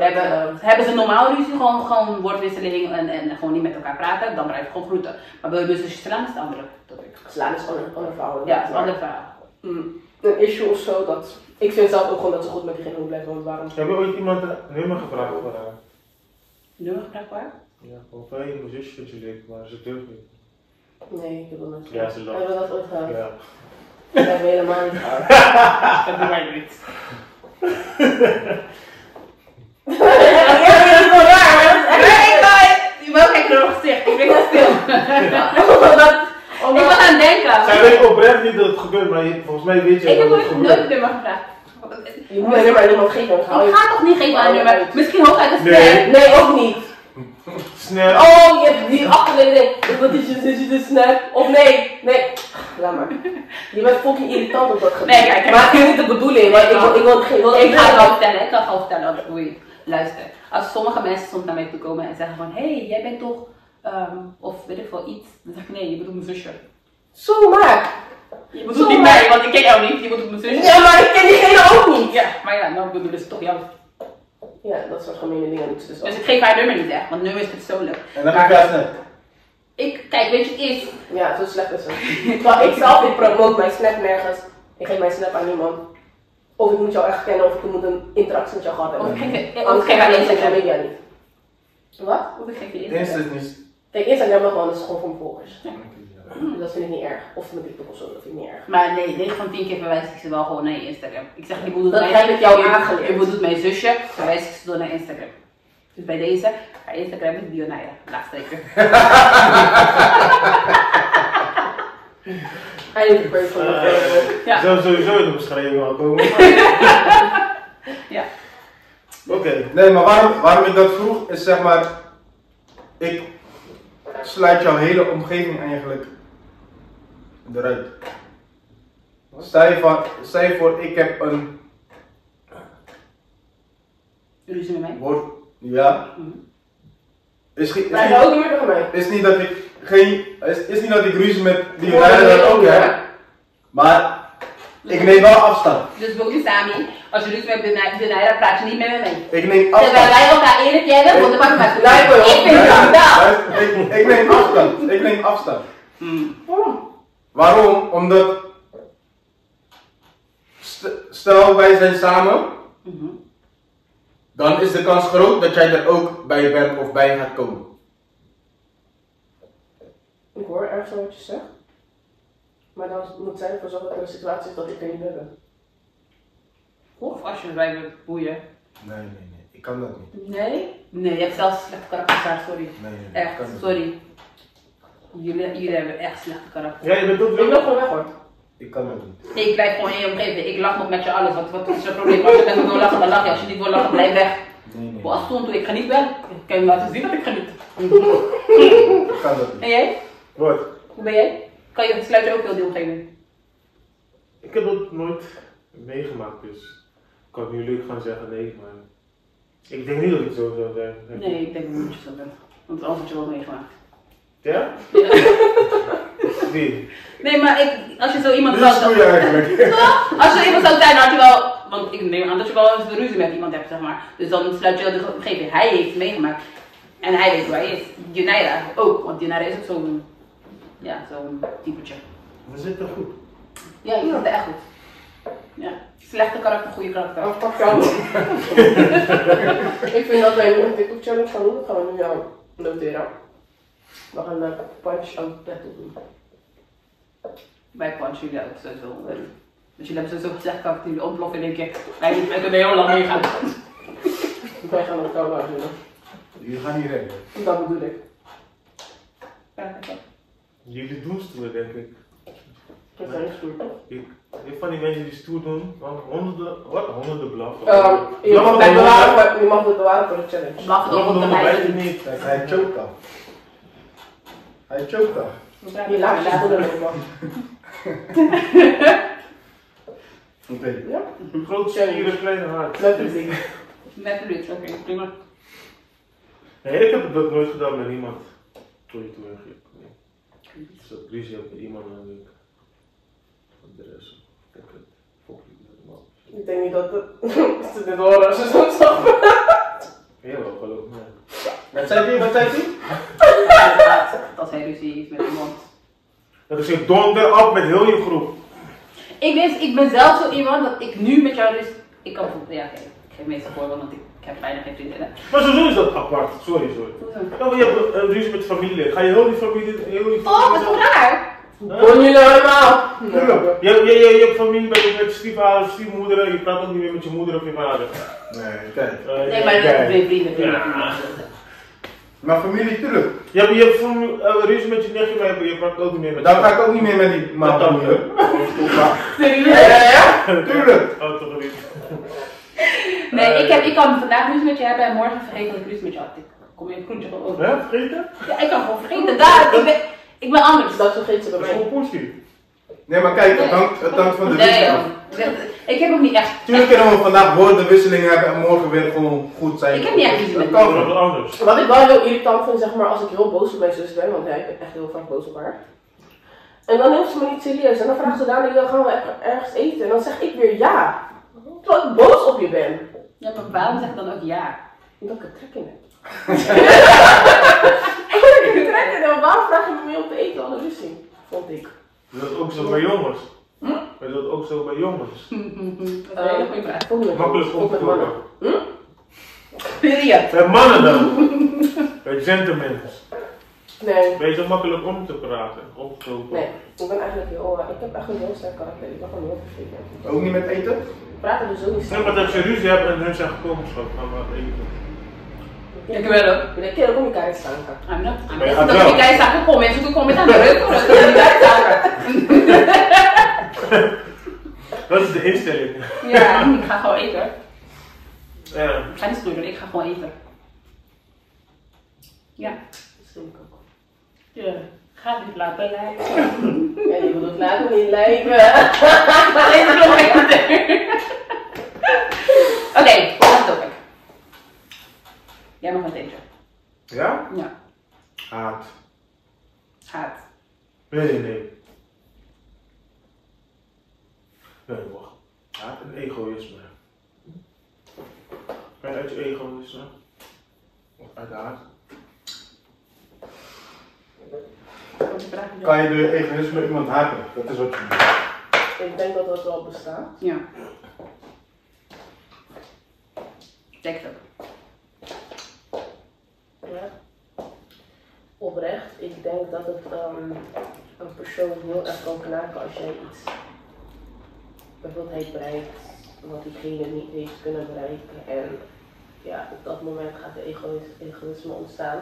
[SPEAKER 5] Hebben ze normaal ruzie, gewoon woordwisseling en gewoon niet met elkaar praten, dan blijf je gewoon groeten. Maar wil je dus slaan, is het andere topic.
[SPEAKER 4] Slaan is ander verhaal.
[SPEAKER 5] Ja, het is een ander verhaal.
[SPEAKER 4] Een issue of zo, dat ik vind zelf ook gewoon dat ze goed met diegene moet blijven, want waarom?
[SPEAKER 3] Heb je ooit iemand een nummer gevraagd voor haar?
[SPEAKER 5] Nummer gevraagd waar?
[SPEAKER 3] Ja, gewoon van hey, mijn zusje vindt je leuk, maar ze durft niet.
[SPEAKER 4] Nee, ik heb dat nooit
[SPEAKER 3] Ja, ze lacht.
[SPEAKER 4] Hebben we dat ooit gehad?
[SPEAKER 3] Ja.
[SPEAKER 4] Dat hebben we helemaal niet gehad.
[SPEAKER 5] Dat doen wij niet.
[SPEAKER 4] Ja, dat is wel raar, maar dat is echt...
[SPEAKER 5] Je wil kijken naar mijn gezicht, ik ben heel stil. Ik was aan het denken.
[SPEAKER 3] Zij weet oprecht niet dat het gebeurt, maar volgens mij weet je
[SPEAKER 5] Ik heb
[SPEAKER 3] dat het
[SPEAKER 5] nooit
[SPEAKER 3] gebeurt.
[SPEAKER 5] nummer gevraagd.
[SPEAKER 4] Je moet een nummer aan iemand geven, dan hou
[SPEAKER 5] Ik
[SPEAKER 4] je...
[SPEAKER 5] ga toch niet geven aan nummer? Misschien hooguit een
[SPEAKER 3] Nee.
[SPEAKER 5] snap.
[SPEAKER 4] Nee, ook niet.
[SPEAKER 3] Snel.
[SPEAKER 4] Oh, je hebt die achterleden denkt, wat is je zusje de snap? Of nee, laat maar. Je bent fucking irritant op dat gebied.
[SPEAKER 5] Nee, kijk,
[SPEAKER 4] maar ik heb niet de bedoeling, maar ik
[SPEAKER 5] ga het wel vertellen, ik kan gewoon vertellen. Oei, luister. Als sommige mensen soms naar mij toe komen en zeggen van, hey, jij bent toch, of weet ik veel, iets. Dan zeg ik, nee, je bedoelt mijn zusje.
[SPEAKER 4] Zo maar.
[SPEAKER 5] Je bedoelt niet mij, want ik ken jou niet, je bedoelt mijn zusje.
[SPEAKER 4] Ja, maar ik ken diegene ook niet.
[SPEAKER 5] Ja, maar ja, dan bedoelen ze toch jou.
[SPEAKER 4] Ja, dat soort gemene dingen doen ze dus
[SPEAKER 5] Dus
[SPEAKER 4] ook.
[SPEAKER 5] ik geef haar nummer niet echt, want nummer is persoonlijk.
[SPEAKER 2] En dan heb je snap.
[SPEAKER 5] Kijk, weet je, het is.
[SPEAKER 4] Ja, zo slecht is het. Terwijl ik zelf, ik promote mijn snap nergens. Ik geef mijn snap aan niemand. Of ik moet jou echt kennen, of ik moet een interactie met jou gehad hebben.
[SPEAKER 5] Of ik geef
[SPEAKER 4] Anders geef
[SPEAKER 5] haar
[SPEAKER 4] ik
[SPEAKER 5] Instagram.
[SPEAKER 4] media niet. Wat?
[SPEAKER 5] Of ik geef je
[SPEAKER 2] Insta
[SPEAKER 5] Instagram.
[SPEAKER 2] is niet.
[SPEAKER 4] Kijk, Instagram gewoon, dat is gewoon voor mijn volgers. Dat vind ik niet erg. Of mijn TikTok of zo, dat vind ik niet erg.
[SPEAKER 5] Maar nee, 9 van 10 keer verwijs ik ze wel gewoon naar je Instagram. Ik zeg, je bedoelt
[SPEAKER 4] Dat
[SPEAKER 5] mij,
[SPEAKER 4] heb ik jou aangeleerd.
[SPEAKER 5] je bedoelt mijn zusje, verwijs ik ze door naar Instagram. Dus bij deze, haar Instagram is Dionaya, laagstreker.
[SPEAKER 4] Eindelijk break van de
[SPEAKER 5] Ja.
[SPEAKER 3] Zou sowieso in de beschrijving wel komen.
[SPEAKER 5] Ja.
[SPEAKER 3] Oké.
[SPEAKER 2] Nee, maar waarom ik dat vroeg is zeg maar, ik sluit jouw hele omgeving eigenlijk eruit. Stel je voor, ik heb een
[SPEAKER 5] Ruzie met mij?
[SPEAKER 2] woord, ja.
[SPEAKER 4] Maar hij ook niet meer tegen mij.
[SPEAKER 2] Is niet dat ik is niet dat ik ruzie met die
[SPEAKER 4] Oh, nee,
[SPEAKER 2] dat ook
[SPEAKER 4] nee.
[SPEAKER 2] heb, maar ik neem wel afstand.
[SPEAKER 5] Dus Bogi Sami, als je ruzie met Dionaya, praat je niet meer met mij.
[SPEAKER 2] Ik neem
[SPEAKER 5] Terwijl
[SPEAKER 2] afstand.
[SPEAKER 5] wij elkaar eerlijk kennen, want de pak maar.
[SPEAKER 4] Nee,
[SPEAKER 5] Ik vind het wel.
[SPEAKER 2] Ik neem afstand. Ik neem afstand. Waarom? Omdat stel wij zijn samen, dan is de kans groot dat jij er ook bij bent of bij gaat komen.
[SPEAKER 4] Ik hoor erg zo wat je zegt. Maar dan moet zij ervoor zorgen dat er een situatie is dat ik er niet ben.
[SPEAKER 5] Of als je bij me boeien.
[SPEAKER 2] Nee, ik kan dat niet.
[SPEAKER 5] Nee? Nee, je hebt zelfs slechte karakter, sorry.
[SPEAKER 2] Nee,
[SPEAKER 5] Echt,
[SPEAKER 2] ik kan dat
[SPEAKER 5] sorry. Jullie hebben echt slechte karakter.
[SPEAKER 3] Ja, je bent ook
[SPEAKER 4] Ik loop gewoon weg hoor.
[SPEAKER 2] Ik kan dat niet.
[SPEAKER 5] Nee, ik blijf gewoon in je omgeving. Ik lach nog met je alles. Wat is je probleem? Als je met me wil lachen, dan lach je. Als je niet wil lachen, blijf weg.
[SPEAKER 2] Nee.
[SPEAKER 5] Wat stond toen? Ik geniet wel. Ik kan je laten zien dat ik geniet.
[SPEAKER 2] Ik kan dat
[SPEAKER 5] En
[SPEAKER 2] niet.
[SPEAKER 5] jij?
[SPEAKER 3] Wat?
[SPEAKER 5] Hoe ben jij? Sluit je ook heel die omgeving?
[SPEAKER 3] Ik heb dat nooit meegemaakt, dus ik kan nu leuk gaan zeggen nee, maar ik denk niet dat ik zo zou zijn.
[SPEAKER 5] Nee, ik denk niet dat je zo bent. Want anders had je wel meegemaakt.
[SPEAKER 3] Ja? Wie?
[SPEAKER 5] Nee, maar als je zo iemand
[SPEAKER 2] Dit is goed eigenlijk.
[SPEAKER 5] Toch? Als je iemand zou zijn, had je wel want ik neem aan dat je wel eens een ruzie met iemand hebt, zeg maar. Dus dan sluit je dat dus op een gegeven moment. Hij heeft het meegemaakt. En hij weet hoe hij is. Junaida ook, want Junaida is ook zo'n, ja, zo'n typetje.
[SPEAKER 3] We zitten goed.
[SPEAKER 5] Ja, je zit er echt goed. Ja. Slechte karakter, goede karakter.
[SPEAKER 4] Oh, pak jou. Ik vind dat wij een TikTok challenge gaan doen. Dat gaan we nu aan noteren. We gaan een punch out battle doen.
[SPEAKER 5] Wij punchen jullie ook sowieso. Dus jullie hebben sowieso gezegd dat jullie ontploffen in één keer. Wij kunnen heel lang meegaan.
[SPEAKER 4] Wij gaan elkaar maar doen.
[SPEAKER 2] Jullie gaan niet redden.
[SPEAKER 4] Dat bedoel ik.
[SPEAKER 3] Jullie doen stoer, denk ik.
[SPEAKER 4] Dat zijn stoer toch?
[SPEAKER 3] Ik van die mensen die stoer doen, want honderden blaffen.
[SPEAKER 4] Je mag het bewaren voor de challenge.
[SPEAKER 5] Mag het ook op de
[SPEAKER 3] weet
[SPEAKER 5] lijst.
[SPEAKER 3] je niet.
[SPEAKER 2] Kijk, hij chokt af. Hij chokt af.
[SPEAKER 4] Je laat het er nog.
[SPEAKER 2] Oké.
[SPEAKER 4] Ja?
[SPEAKER 3] Grote stieren, kleine hart.
[SPEAKER 4] Met publiek.
[SPEAKER 5] Met de lucht, oké, prima.
[SPEAKER 3] Nee, ik heb dat nooit gedaan met iemand. Toen je wegging. Nee. Als ik ruzie heb met iemand, dan denk ik. Van de rest. Ik het. Fok je met hem af.
[SPEAKER 4] Ik denk niet dat ze dit horen als ze zo stappen.
[SPEAKER 3] Heel geloof me.
[SPEAKER 2] Wat zei hij? Wat zei hij?
[SPEAKER 5] Dat hij ruzie heeft met iemand.
[SPEAKER 3] Dat is een donder op met heel je groep.
[SPEAKER 5] Ik ben zelf zo iemand dat ik nu met jou ruzie. Ik kan voelen, ja, oké. Ik geef meestal voorbeeld, want ik heb bijna geen vriendinnen.
[SPEAKER 3] Maar sowieso is dat apart. Sorry. Ja, maar je hebt een ruzie met familie. Ga je heel die familie.
[SPEAKER 5] Oh, wat is raar?
[SPEAKER 4] Hoor je nou allemaal?
[SPEAKER 3] Je hebt familie met stiefvader, stiefmoeder. Je praat ook niet meer met je moeder of je vader.
[SPEAKER 2] Nee, kijk.
[SPEAKER 5] Nee, maar dat zijn vrienden.
[SPEAKER 3] Ja.
[SPEAKER 2] Maar familie, tuurlijk.
[SPEAKER 3] Je hebt ruzie met je nichtje, maar je praat ook niet meer met
[SPEAKER 2] Dan ga ik ook niet meer met die man van moeder.
[SPEAKER 4] Ja?
[SPEAKER 2] Tuurlijk.
[SPEAKER 3] Oh, toch niet.
[SPEAKER 5] Nee, ik kan vandaag ruzie met je hebben en morgen vergeten dat ik ruzie met je had. Ik kom in een groentje gewoon over.
[SPEAKER 3] Ja, vergeten?
[SPEAKER 5] Ja, ik kan gewoon vergeten. Ik ben anders.
[SPEAKER 4] Dat vergeet ze bij
[SPEAKER 3] Dat is
[SPEAKER 4] mij.
[SPEAKER 3] gewoon pussy.
[SPEAKER 2] Nee, maar kijk, het hangt van de
[SPEAKER 5] Nee,
[SPEAKER 2] ruzie af.
[SPEAKER 5] ik heb ook niet echt.
[SPEAKER 2] Tuurlijk kunnen we vandaag woordenwisselingen hebben en morgen weer gewoon goed zijn.
[SPEAKER 5] Ik heb niet echt ruzie met
[SPEAKER 2] Dat
[SPEAKER 3] Dat
[SPEAKER 2] kan
[SPEAKER 3] is
[SPEAKER 2] wel.
[SPEAKER 3] wat anders.
[SPEAKER 4] Wat ik wel heel irritant vind, zeg maar, als ik heel boos op mijn zus ben, want ja, ik ben echt heel vaak boos op haar. En dan neemt ze me niet serieus en dan vraagt ze dan, gaan we ergens eten? En dan zeg ik weer ja. Terwijl ik boos op je ben.
[SPEAKER 5] Ja, maar waarom zeg ik dan ook ja?
[SPEAKER 4] Omdat ik er trek in heb. Ik heb er trek in en waarom vraag je me mee om te eten? Alle ruzie, vond ik.
[SPEAKER 3] Je doet ook zo bij jongens. Je doet ook zo bij jongens.
[SPEAKER 5] Dat is een hele goede vraag.
[SPEAKER 4] Ook met
[SPEAKER 3] Makkelijk om te
[SPEAKER 4] met mannen.
[SPEAKER 3] doen.
[SPEAKER 5] Period.
[SPEAKER 3] Bij mannen dan. Bij gentlemen.
[SPEAKER 4] Nee.
[SPEAKER 3] Ben je zo makkelijk om te praten?
[SPEAKER 4] Nee, ik ben eigenlijk ik heb echt een heel sterk karakter. Ik ben gewoon heel vervelend.
[SPEAKER 2] Ook niet met eten?
[SPEAKER 4] We praten dus ook niet
[SPEAKER 3] Nee, maar als je ruzie hebt en hun zijn gekomen, schat, gaan we eten.
[SPEAKER 5] Ik wil ook.
[SPEAKER 4] Ik kan ook om elkaar staan.
[SPEAKER 3] Maar je gaat
[SPEAKER 5] Dat
[SPEAKER 3] wel.
[SPEAKER 5] je kijkt, zag ik kom mensen, toen kom je aan de reuk.
[SPEAKER 3] Dat is de instelling.
[SPEAKER 5] Ja, ik ga gewoon eten.
[SPEAKER 3] Ja.
[SPEAKER 5] Ik ga niet stoer doen, ik ga gewoon eten. Ja.
[SPEAKER 4] Dat vind ik ook.
[SPEAKER 5] Ja. Ga niet laten lijken.
[SPEAKER 4] Ja, je bedoelt laat me niet lijken.
[SPEAKER 5] Alleen de nog even. Oké, dat doe ik. Jij mag met eten.
[SPEAKER 3] Ja?
[SPEAKER 5] Ja.
[SPEAKER 3] Haat.
[SPEAKER 5] Haat.
[SPEAKER 3] Nee. Nee, wacht. Haat en egoïsme. Ga je uit je egoïsme? Of uit haat?
[SPEAKER 2] Kan je door egoïsme iemand haten? Dat is wat je doet.
[SPEAKER 4] Ik denk dat dat wel bestaat.
[SPEAKER 5] Ja. Denk het ook.
[SPEAKER 4] Ja. Oprecht, ik denk dat het een persoon heel erg kan knaken als jij iets bijvoorbeeld heeft bereikt wat diegene niet heeft kunnen bereiken. En ja, op dat moment gaat de egoïsme ontstaan.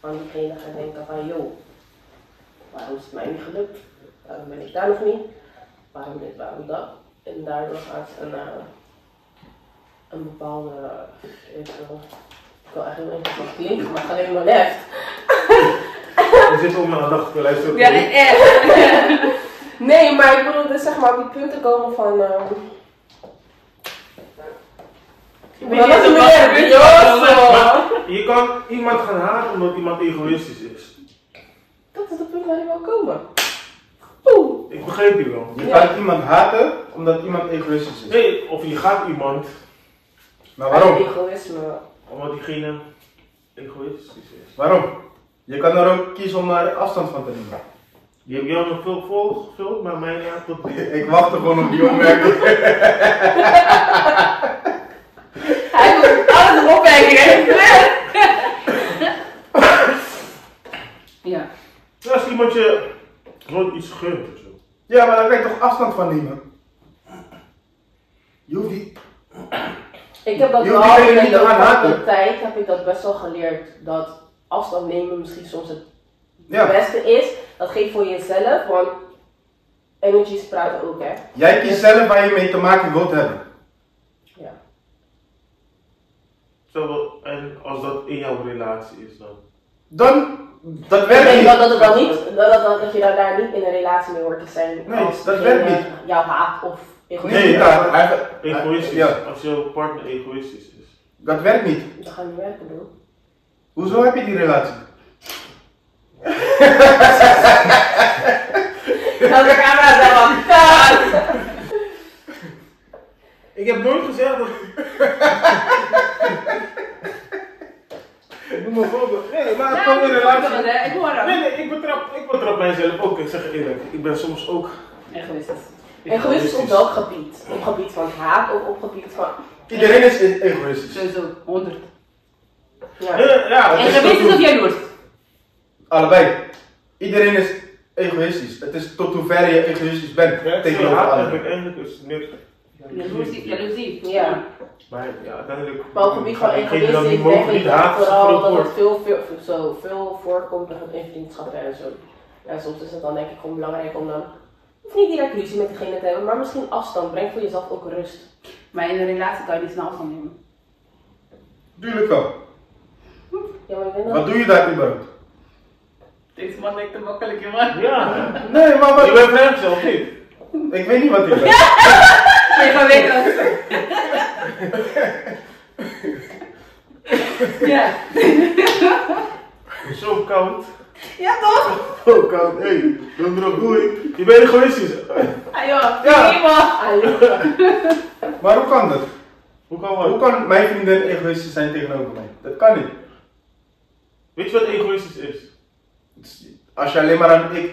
[SPEAKER 4] Want diegene gaat denken van, joh, waarom is het mij niet gelukt? Waarom ben ik daar nog niet? Waarom dit, waarom dat? En daardoor gaat een bepaalde, ik wil eigenlijk niet van klinken, maar alleen maar left.
[SPEAKER 3] Je zit om mijn dag te luisteren.
[SPEAKER 5] Ja, echt.
[SPEAKER 4] Nee, maar ik bedoel, dus zeg maar op die punten komen van.
[SPEAKER 3] Je kan iemand gaan haten omdat iemand egoïstisch is.
[SPEAKER 4] Dat is het punt waar je wil komen. Oeh.
[SPEAKER 3] Ik begreep je wel.
[SPEAKER 2] Je kan iemand haten omdat iemand egoïstisch is.
[SPEAKER 3] Nee, of je gaat iemand
[SPEAKER 2] Maar waarom?
[SPEAKER 4] Egoïsme.
[SPEAKER 3] omdat diegene egoïstisch is.
[SPEAKER 2] Waarom? Je kan er ook kiezen om er afstand van te nemen.
[SPEAKER 3] Je hebt jou nog veel volgevuld, maar mij ja, tot
[SPEAKER 2] Ik wacht er gewoon op die opmerking.
[SPEAKER 5] Hij moet alles erop werken. Ja.
[SPEAKER 3] als iemand je gewoon iets gunt of zo.
[SPEAKER 2] Ja, maar daar kan je toch afstand van nemen? Je hoeft niet.
[SPEAKER 4] Ik heb dat
[SPEAKER 2] Je
[SPEAKER 4] wel
[SPEAKER 2] hoeft die
[SPEAKER 4] in
[SPEAKER 2] niet
[SPEAKER 4] de
[SPEAKER 2] te
[SPEAKER 4] loop
[SPEAKER 2] gaan
[SPEAKER 4] van
[SPEAKER 2] haten.
[SPEAKER 4] de tijd heb ik dat best wel geleerd. Dat afstand nemen misschien soms het
[SPEAKER 2] Ja.
[SPEAKER 4] beste is. Dat geeft voor jezelf, want energies praten ook, hè.
[SPEAKER 2] Jij kiest zelf waar je mee te maken wilt hebben.
[SPEAKER 4] Ja.
[SPEAKER 3] Zo, en als dat in jouw relatie is dan?
[SPEAKER 2] Dat
[SPEAKER 4] Ik
[SPEAKER 2] werkt
[SPEAKER 4] denk
[SPEAKER 2] niet.
[SPEAKER 4] dat het dan niet, dat je daar niet in een relatie mee hoort te zijn.
[SPEAKER 2] Nee,
[SPEAKER 4] als
[SPEAKER 2] dat
[SPEAKER 4] diegene
[SPEAKER 2] werkt niet.
[SPEAKER 4] jou haat of egoïstisch.
[SPEAKER 2] Nee, ja, eigenlijk.
[SPEAKER 3] Egoïstisch.
[SPEAKER 2] Ja,
[SPEAKER 3] Als jouw partner egoïstisch is.
[SPEAKER 2] dat werkt niet.
[SPEAKER 4] Dat gaat niet werken, bro.
[SPEAKER 2] Hoezo heb je die relatie?
[SPEAKER 5] Dat de camera daar van.
[SPEAKER 3] Ik heb nooit gezegd dat... Ik doe me voorbeeld. Nee, maar het kan in een relatie...
[SPEAKER 5] Ik hoor dat.
[SPEAKER 3] Nee, ik betrap mijzelf ook. Ik zeg je eerlijk, ik ben soms ook...
[SPEAKER 5] Egoïstisch.
[SPEAKER 4] Egoïstisch op welk gebied? Op gebied van haat of op gebied van...
[SPEAKER 2] Iedereen is egoïstisch.
[SPEAKER 5] Sowieso, 100.
[SPEAKER 4] Ja.
[SPEAKER 3] Ja,
[SPEAKER 5] En egoïstisch of jaloers?
[SPEAKER 2] Allebei. Iedereen is egoïstisch. Het is tot hoeverre je egoïstisch bent tegenover
[SPEAKER 3] haat heb
[SPEAKER 2] anderen.
[SPEAKER 3] ik eigenlijk dus meer...
[SPEAKER 5] Jaloezie.
[SPEAKER 4] Ja.
[SPEAKER 3] Maar ja, uiteindelijk...
[SPEAKER 4] Maar op het gebied van
[SPEAKER 3] diegene dan
[SPEAKER 4] egoïstisch
[SPEAKER 3] niet mogen
[SPEAKER 4] denk
[SPEAKER 3] niet
[SPEAKER 4] ik
[SPEAKER 3] haten, is een
[SPEAKER 4] vooral
[SPEAKER 3] groot
[SPEAKER 4] dat
[SPEAKER 3] woord.
[SPEAKER 4] het veel voorkomt in vriendschappen en zo. En soms is het dan denk ik gewoon belangrijk om dan... Of niet direct ruzie met degene te hebben, maar misschien afstand. Breng voor jezelf ook rust.
[SPEAKER 5] Maar in een relatie kan je niet snel afstand nemen.
[SPEAKER 2] Tuurlijk wel.
[SPEAKER 4] Ja, maar ik denk
[SPEAKER 2] Wat
[SPEAKER 4] dat...
[SPEAKER 2] doe je daar überhaupt?
[SPEAKER 5] Deze man lijkt te makkelijk, jongen.
[SPEAKER 3] Ja.
[SPEAKER 2] Nee, maar
[SPEAKER 3] Je
[SPEAKER 2] wat?
[SPEAKER 3] bent vreemd zelf niet.
[SPEAKER 2] Ik weet niet wat ik ben.
[SPEAKER 5] Nee, ga weten. Ja.
[SPEAKER 3] Zo koud.
[SPEAKER 5] Ja, toch?
[SPEAKER 3] Zo koud, hé. Doe erop, doei. Je bent egoïstisch.
[SPEAKER 5] Ah, joh.
[SPEAKER 2] Ja.
[SPEAKER 5] Helemaal.
[SPEAKER 2] Maar hoe kan dat?
[SPEAKER 3] Hoe kan
[SPEAKER 2] Hoe
[SPEAKER 3] wat?
[SPEAKER 2] kan mijn vriendin egoïstisch zijn tegenover mij? Dat kan niet.
[SPEAKER 3] Weet je wat egoïstisch is?
[SPEAKER 2] Als je alleen maar aan ik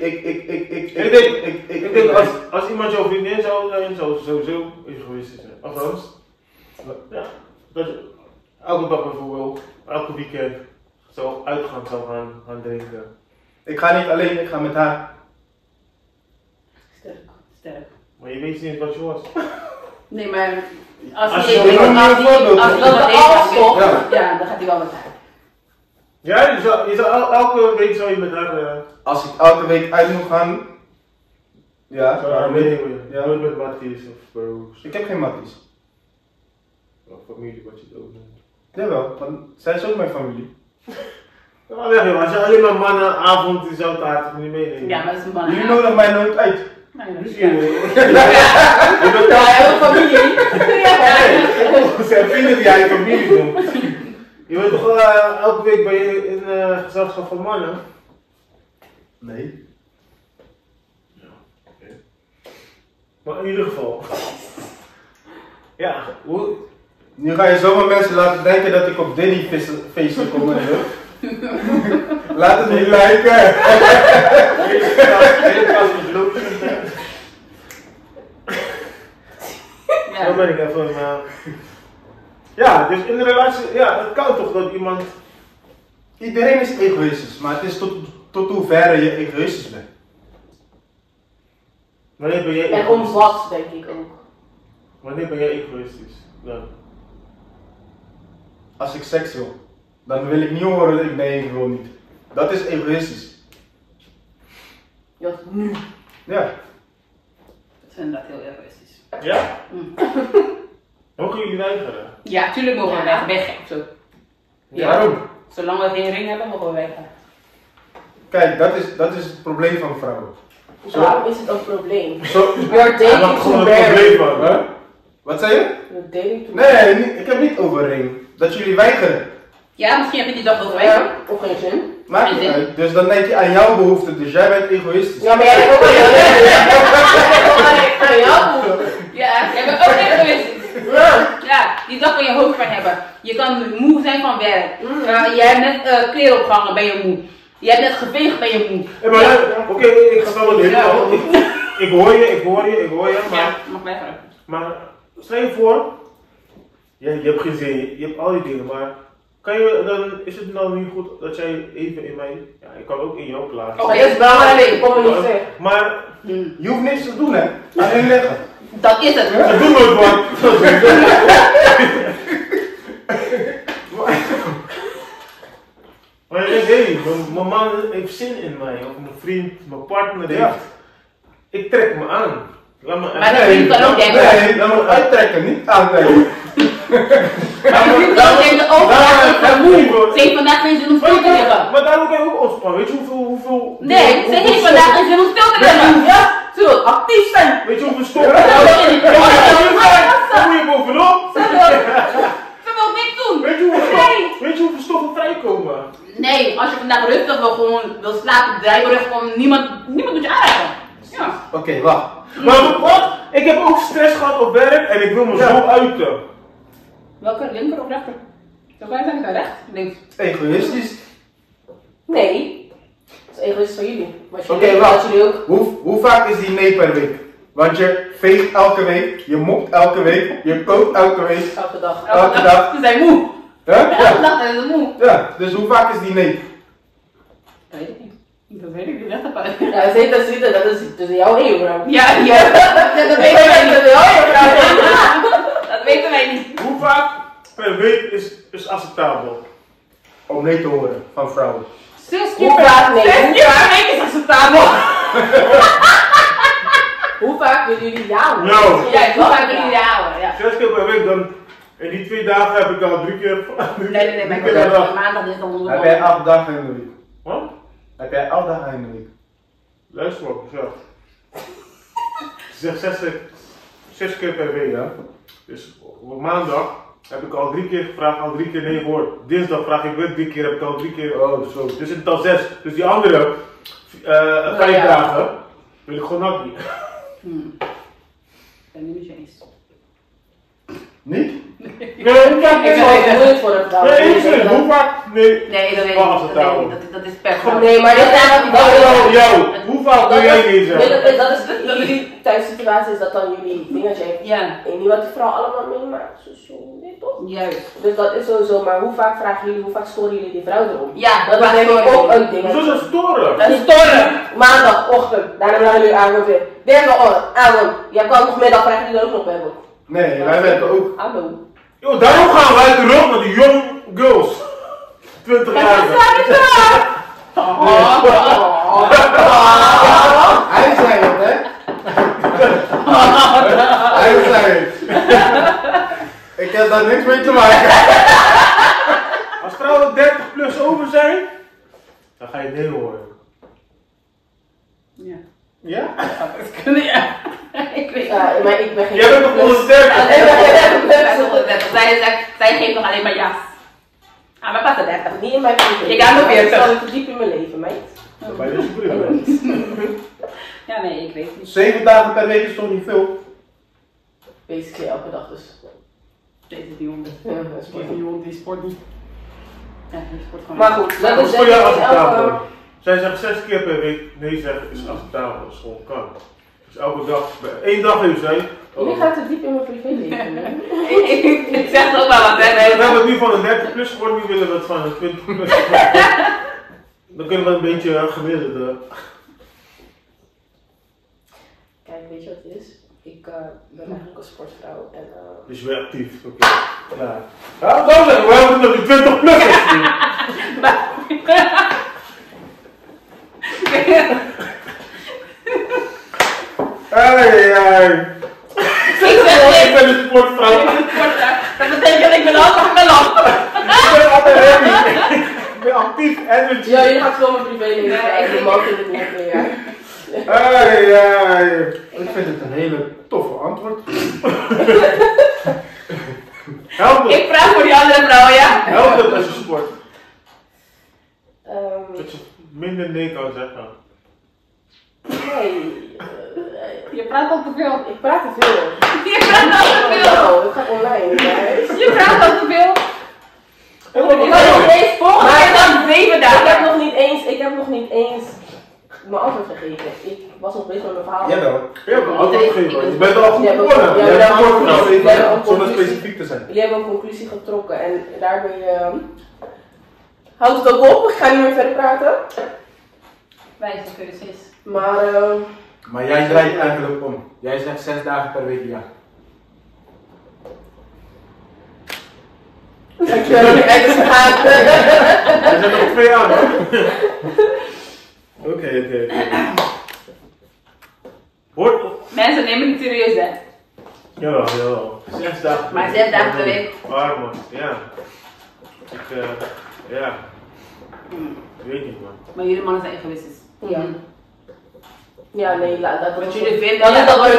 [SPEAKER 3] Ik denk als iemand jouw vriendin zou zijn, zou ze sowieso egoïstisch zijn. Althans, ja, dat je elke dag bijvoorbeeld, elke weekend zo uitgaan zou gaan drinken.
[SPEAKER 2] Ik ga niet alleen, ik ga met haar.
[SPEAKER 5] Sterk.
[SPEAKER 3] Maar je weet niet wat je was.
[SPEAKER 5] Nee, maar als
[SPEAKER 3] Als
[SPEAKER 5] hij
[SPEAKER 3] je-
[SPEAKER 5] als hij
[SPEAKER 2] als
[SPEAKER 5] wel wat
[SPEAKER 4] alles toch?
[SPEAKER 5] heeft, ja, dan gaat hij wel met haar.
[SPEAKER 3] Ja, je zou elke week zou je met haar...
[SPEAKER 2] Als ik elke week uit moet gaan. Ja, waarom niet? Ja.
[SPEAKER 3] Nooit met Matties of bros.
[SPEAKER 2] Ik heb geen matties.
[SPEAKER 3] Of familie, wat je het ook noemt.
[SPEAKER 2] Jawel, want zij is ook mijn familie.
[SPEAKER 3] Ja, weg joh, als je alleen maar mannenavond in zo'n taart niet meenemen.
[SPEAKER 5] Ja, maar dat is een man.
[SPEAKER 2] Jullie nodigen mij nooit uit.
[SPEAKER 5] Nee, dat is
[SPEAKER 3] Misschien.
[SPEAKER 2] Je bent
[SPEAKER 4] Ja, heel familie.
[SPEAKER 3] Het zijn vrienden die jij je familie noemt. Je bent toch elke week ben je in gezelschap van mannen?
[SPEAKER 2] Nee.
[SPEAKER 3] Maar in ieder geval. Ja, hoe...
[SPEAKER 2] Nu ga je zomaar mensen laten denken dat ik op Diddy feesten kom en zo. Laat het niet lijken.
[SPEAKER 3] Hele kast met loopjes.
[SPEAKER 5] Ja.
[SPEAKER 3] Dan ben ik even... Ja, dus in de relatie... Ja, het kan toch dat iemand...
[SPEAKER 2] Iedereen is egoïstisch, maar het is tot hoeverre je egoïstisch bent.
[SPEAKER 3] Wanneer ben jij
[SPEAKER 4] En om wat, denk ik ook.
[SPEAKER 3] Wanneer ben jij egoïstisch? Dan.
[SPEAKER 2] Als ik seks wil, dan wil ik niet horen dat ik wil niet. Dat is egoïstisch.
[SPEAKER 4] Je had nu.
[SPEAKER 2] Ja.
[SPEAKER 5] Dat is inderdaad heel egoïstisch.
[SPEAKER 3] Ja?
[SPEAKER 5] Mm.
[SPEAKER 3] Mogen jullie weigeren?
[SPEAKER 5] Ja, tuurlijk mogen we weg. Weg of zo. Ja.
[SPEAKER 2] Waarom?
[SPEAKER 5] Zolang we geen ring hebben, mogen we weggaan.
[SPEAKER 2] Kijk, dat is het probleem van vrouwen.
[SPEAKER 4] Waarom is het een probleem?
[SPEAKER 2] Zo,
[SPEAKER 4] You're dating to marry.
[SPEAKER 3] man.
[SPEAKER 2] huh? Wat zei je?
[SPEAKER 4] You're dating to marry.
[SPEAKER 2] Nee, ik heb niet over ring. Dat jullie weigeren.
[SPEAKER 5] Ja, misschien heb je die dag wel geweest.
[SPEAKER 4] Ja, of geen zin.
[SPEAKER 2] Maakt niet uit. Dus dan denk je aan jouw behoeften, dus jij bent egoïstisch.
[SPEAKER 4] Ja, maar jij bent ook aan jou.
[SPEAKER 5] Ja, jij bent ook egoïstisch. Ja, die dag kan je hoofdpijn hebben. Je kan moe zijn van werk. Je hebt net kleren opgehangen, ben je moe. Je hebt net geveegd, ben je moe.
[SPEAKER 3] Hey, maar oké, ik ga wel weer. Ik hoor je, maar...
[SPEAKER 5] Ja, mag blijven.
[SPEAKER 3] Maar stel je voor, je hebt geen zin, je hebt al die dingen, maar is het nou niet goed dat jij even in mij, ja, ik kan ook in jou plaatsen.
[SPEAKER 4] Oh, dat is belangrijk, kom er niet zeg.
[SPEAKER 3] Maar
[SPEAKER 2] Je hoeft niks te doen, hè? Alleen liggen.
[SPEAKER 5] Dat is het.
[SPEAKER 3] ze doen nooit wat. Maar je denkt, hé, mijn man heeft zin in mij, of mijn vriend, mijn partner heeft.
[SPEAKER 2] Ja.
[SPEAKER 3] Ik trek me aan. Laat me
[SPEAKER 5] Maar dat vriend kan ook denken.
[SPEAKER 2] Nee, dan moet uittrekken, niet aantrekken.
[SPEAKER 5] Maar je vriend kan ook denken, oh, vandaag is ze moe. Ze heeft vandaag geen zin om stil te liggen.
[SPEAKER 3] Maar daarom kan je ook ontspannen. Weet je hoeveel...
[SPEAKER 5] Nee, ze heeft vandaag geen zin om stil te liggen. Ja, ze wil actief zijn.
[SPEAKER 3] Weet je hoeveel stoffen?
[SPEAKER 5] Ja.
[SPEAKER 3] Dan moet je bovenop.
[SPEAKER 5] Ze wil niks doen.
[SPEAKER 3] Weet je hoeveel stoffen vrijkomen?
[SPEAKER 5] Nee, als je vandaag rustig wil slapen, draai je rug om, niemand doet je aanraken. Ja.
[SPEAKER 2] Oké, wacht.
[SPEAKER 3] Maar wat? Ik heb ook stress gehad op werk en ik wil me zo uiten.
[SPEAKER 5] Welke, linker of rechter? Zo kan je zeggen, rechts? Links.
[SPEAKER 2] Egoïstisch.
[SPEAKER 4] Nee, dat is egoïstisch van jullie.
[SPEAKER 2] Oké, wacht. Hoe vaak is die nee per week? Want je veegt elke week, je mopt elke week, je kookt elke week.
[SPEAKER 4] Elke dag.
[SPEAKER 2] Elke dag.
[SPEAKER 5] Ze zijn moe.
[SPEAKER 2] Huh?
[SPEAKER 5] Elke
[SPEAKER 2] Ja.
[SPEAKER 5] dag zijn ze moe.
[SPEAKER 2] Ja, dus hoe vaak is die nee?
[SPEAKER 5] Dat weet ik niet. Dat weet ik niet. Leg dat uit.
[SPEAKER 4] Ja, zeker, dat is tussen jou en je vrouw.
[SPEAKER 5] Ja, dat weten wij niet. Dat weten wij niet.
[SPEAKER 3] Hoe vaak per week is acceptabel?
[SPEAKER 2] Om nee te horen van vrouwen.
[SPEAKER 5] 6
[SPEAKER 4] Hoe
[SPEAKER 5] keer per
[SPEAKER 4] vaak nee?
[SPEAKER 5] 6 keer per week is acceptabel.
[SPEAKER 4] Hoe vaak willen jullie jou?
[SPEAKER 3] Nou.
[SPEAKER 5] Ja, hoe vaak willen jullie houden? Ja.
[SPEAKER 3] 6 keer per week, dan in die 2 dagen heb ik al 3 keer.
[SPEAKER 5] Nee,
[SPEAKER 3] drie keer per dag.
[SPEAKER 5] maandag is dan
[SPEAKER 2] Heb jij 8 dagen in de week?
[SPEAKER 3] Wat?
[SPEAKER 2] Heb jij 8 dagen in de week?
[SPEAKER 3] Luister op, zeg. Zeg 6 keer per week, ja. Dus op maandag heb ik al 3 keer gevraagd, al 3 keer nee gehoord. Dinsdag vraag ik weer 3 keer, heb ik al 3 keer.
[SPEAKER 2] Oh, zo.
[SPEAKER 3] Dus het is al 6. Dus die andere 5
[SPEAKER 4] ja.
[SPEAKER 3] dagen wil ik gewoon nog niet.
[SPEAKER 5] Ik ben niet met je eens.
[SPEAKER 2] Niet?
[SPEAKER 3] Nee,
[SPEAKER 4] Ik ben moeilijk voor een vrouw.
[SPEAKER 3] nee, ik hoe vaak? Nee.
[SPEAKER 5] Nee, dat weet ik
[SPEAKER 3] Oh,
[SPEAKER 5] niet. Dat weet ik niet. Dat is per vrouw.
[SPEAKER 4] Nee, maar dit zijn wat
[SPEAKER 3] Yo, hoe vaak wil jij niet zeggen?
[SPEAKER 4] dat is in jullie thuissituatie is dat dan jullie dingetje.
[SPEAKER 5] Ja,
[SPEAKER 4] En niet wat de vrouw allemaal meemaakt. Zo, nee toch?
[SPEAKER 5] juist.
[SPEAKER 4] Dus dat is sowieso, maar hoe vaak vragen jullie, hoe vaak storen jullie die vrouw erom?
[SPEAKER 5] Ja,
[SPEAKER 4] Dat is denk ik ook een ding.
[SPEAKER 3] Hoezo is dat storen?
[SPEAKER 4] Dat is storen. Maandagochtend, daarna gaan jullie avond weer. Dinsdagochtend, avond. Jij kan nog middag krijgen jullie ook nog bij me.
[SPEAKER 2] Nee, wij werken ook.
[SPEAKER 4] Hallo.
[SPEAKER 3] Yo, daarom gaan wij terug naar die young girls. 20 jaar.
[SPEAKER 2] Hij zei het, hè? Hij zei het. Ik heb daar niks mee te maken.
[SPEAKER 3] Als vrouwen 30 plus over zijn, dan ga je nee horen.
[SPEAKER 5] Ja.
[SPEAKER 3] Ja?
[SPEAKER 5] Dat kunnen, ja. Ik weet
[SPEAKER 4] Ja, maar ik ben geen.
[SPEAKER 3] Jij bent nog onder de 30.
[SPEAKER 5] Zij geeft nog alleen maar ja. Ah, maar pas 30.
[SPEAKER 4] Niet in mijn privé.
[SPEAKER 5] Ik ga nog 40.
[SPEAKER 4] Ik zal te diep in mijn leven, meid.
[SPEAKER 3] Dan ben je dus broer.
[SPEAKER 5] Ja, nee, ik weet niet.
[SPEAKER 2] 7 dagen per week is toch niet veel?
[SPEAKER 4] Basically elke dag dus.
[SPEAKER 5] Deze die hond.
[SPEAKER 4] Ja, dat is mooi.
[SPEAKER 5] Die hond die sport niet. Ja, die sport gewoon.
[SPEAKER 4] Maar goed, dat
[SPEAKER 3] Dat
[SPEAKER 4] is
[SPEAKER 3] is voor jou
[SPEAKER 4] elke.
[SPEAKER 3] acceptabel. Zij zegt 6 keer per week nee zeggen is acceptabel, dat is gewoon kan. Dus elke dag, 1 dag heeft zij.
[SPEAKER 4] Jullie gaan te diep in mijn privéleven. hè?
[SPEAKER 5] Ik zeg het ook wel wat, hè?
[SPEAKER 3] We hebben het nu van een 30 plus geworden, nu willen we het van een 20 plus. Dan kunnen we een beetje gemiddelde.
[SPEAKER 4] Kijk, weet je wat het is? Ik ben eigenlijk een sportvrouw en
[SPEAKER 3] Dus je bent actief, oké. Ja. Ja, zo zeggen we hebben het nog die 20 plus. Hey. Ik ben een sportvrouw.
[SPEAKER 5] Dat betekent dat ik ben altijd geland.
[SPEAKER 3] Ik ben altijd happy. Ik ben actief, energy.
[SPEAKER 4] ja, jullie gaan gewoon mijn privéleven.
[SPEAKER 5] Nee,
[SPEAKER 4] Ja, ik
[SPEAKER 5] ik-
[SPEAKER 4] mag het niet meer. Ja.
[SPEAKER 3] Hey.
[SPEAKER 2] Ik vind het een hele toffe antwoord.
[SPEAKER 3] Help me.
[SPEAKER 5] Ik vraag voor die die andere vrouwen, ja?
[SPEAKER 3] Helpt het als je sport?
[SPEAKER 4] Ehm,
[SPEAKER 3] Dat je minder nee kan zeggen.
[SPEAKER 4] nee.
[SPEAKER 5] Je praat al te veel.
[SPEAKER 4] Ik praat te veel.
[SPEAKER 5] Je praat al te veel.
[SPEAKER 4] Nou, het gaat online, guys.
[SPEAKER 5] Je praat al te veel.
[SPEAKER 4] Ik heb nog eens
[SPEAKER 5] Volgende keer dan 7 dagen.
[SPEAKER 4] ik heb nog niet eens mijn antwoord gegeven. Ik was nog bezig met mijn verhaal.
[SPEAKER 2] Jawel.
[SPEAKER 3] Je hebt een antwoord gegeven.
[SPEAKER 2] Je bent al goed
[SPEAKER 4] Ja,
[SPEAKER 2] begonnen.
[SPEAKER 4] ja,
[SPEAKER 2] Je hebt
[SPEAKER 4] ja,
[SPEAKER 2] een antwoord
[SPEAKER 4] ja,
[SPEAKER 2] gegeven
[SPEAKER 4] ja, ja,
[SPEAKER 2] zonder
[SPEAKER 4] ja,
[SPEAKER 2] specifiek te zijn.
[SPEAKER 4] Jullie hebben een conclusie getrokken en daarbij houdt het ook op. Ik ga niet meer verder praten.
[SPEAKER 5] Wijze cursus.
[SPEAKER 4] Maar
[SPEAKER 2] Maar jij draait eigenlijk om. Jij zegt 6 dagen per week ja.
[SPEAKER 4] ik ben nu ergens gegaan.
[SPEAKER 3] Er zijn nog 2 aan, hoor. Oké. Hoort.
[SPEAKER 5] Mensen nemen het niet serieus, hè?
[SPEAKER 3] Jawel. 6 dagen.
[SPEAKER 5] Maar 6 dagen per week.
[SPEAKER 3] Waar, man. Ja. Ja. Ik weet niet, man.
[SPEAKER 5] Maar jullie mannen zijn egoïstisch.
[SPEAKER 4] Ja. Ja, nee, dat
[SPEAKER 5] Wat jullie vinden,
[SPEAKER 4] dat is dat waar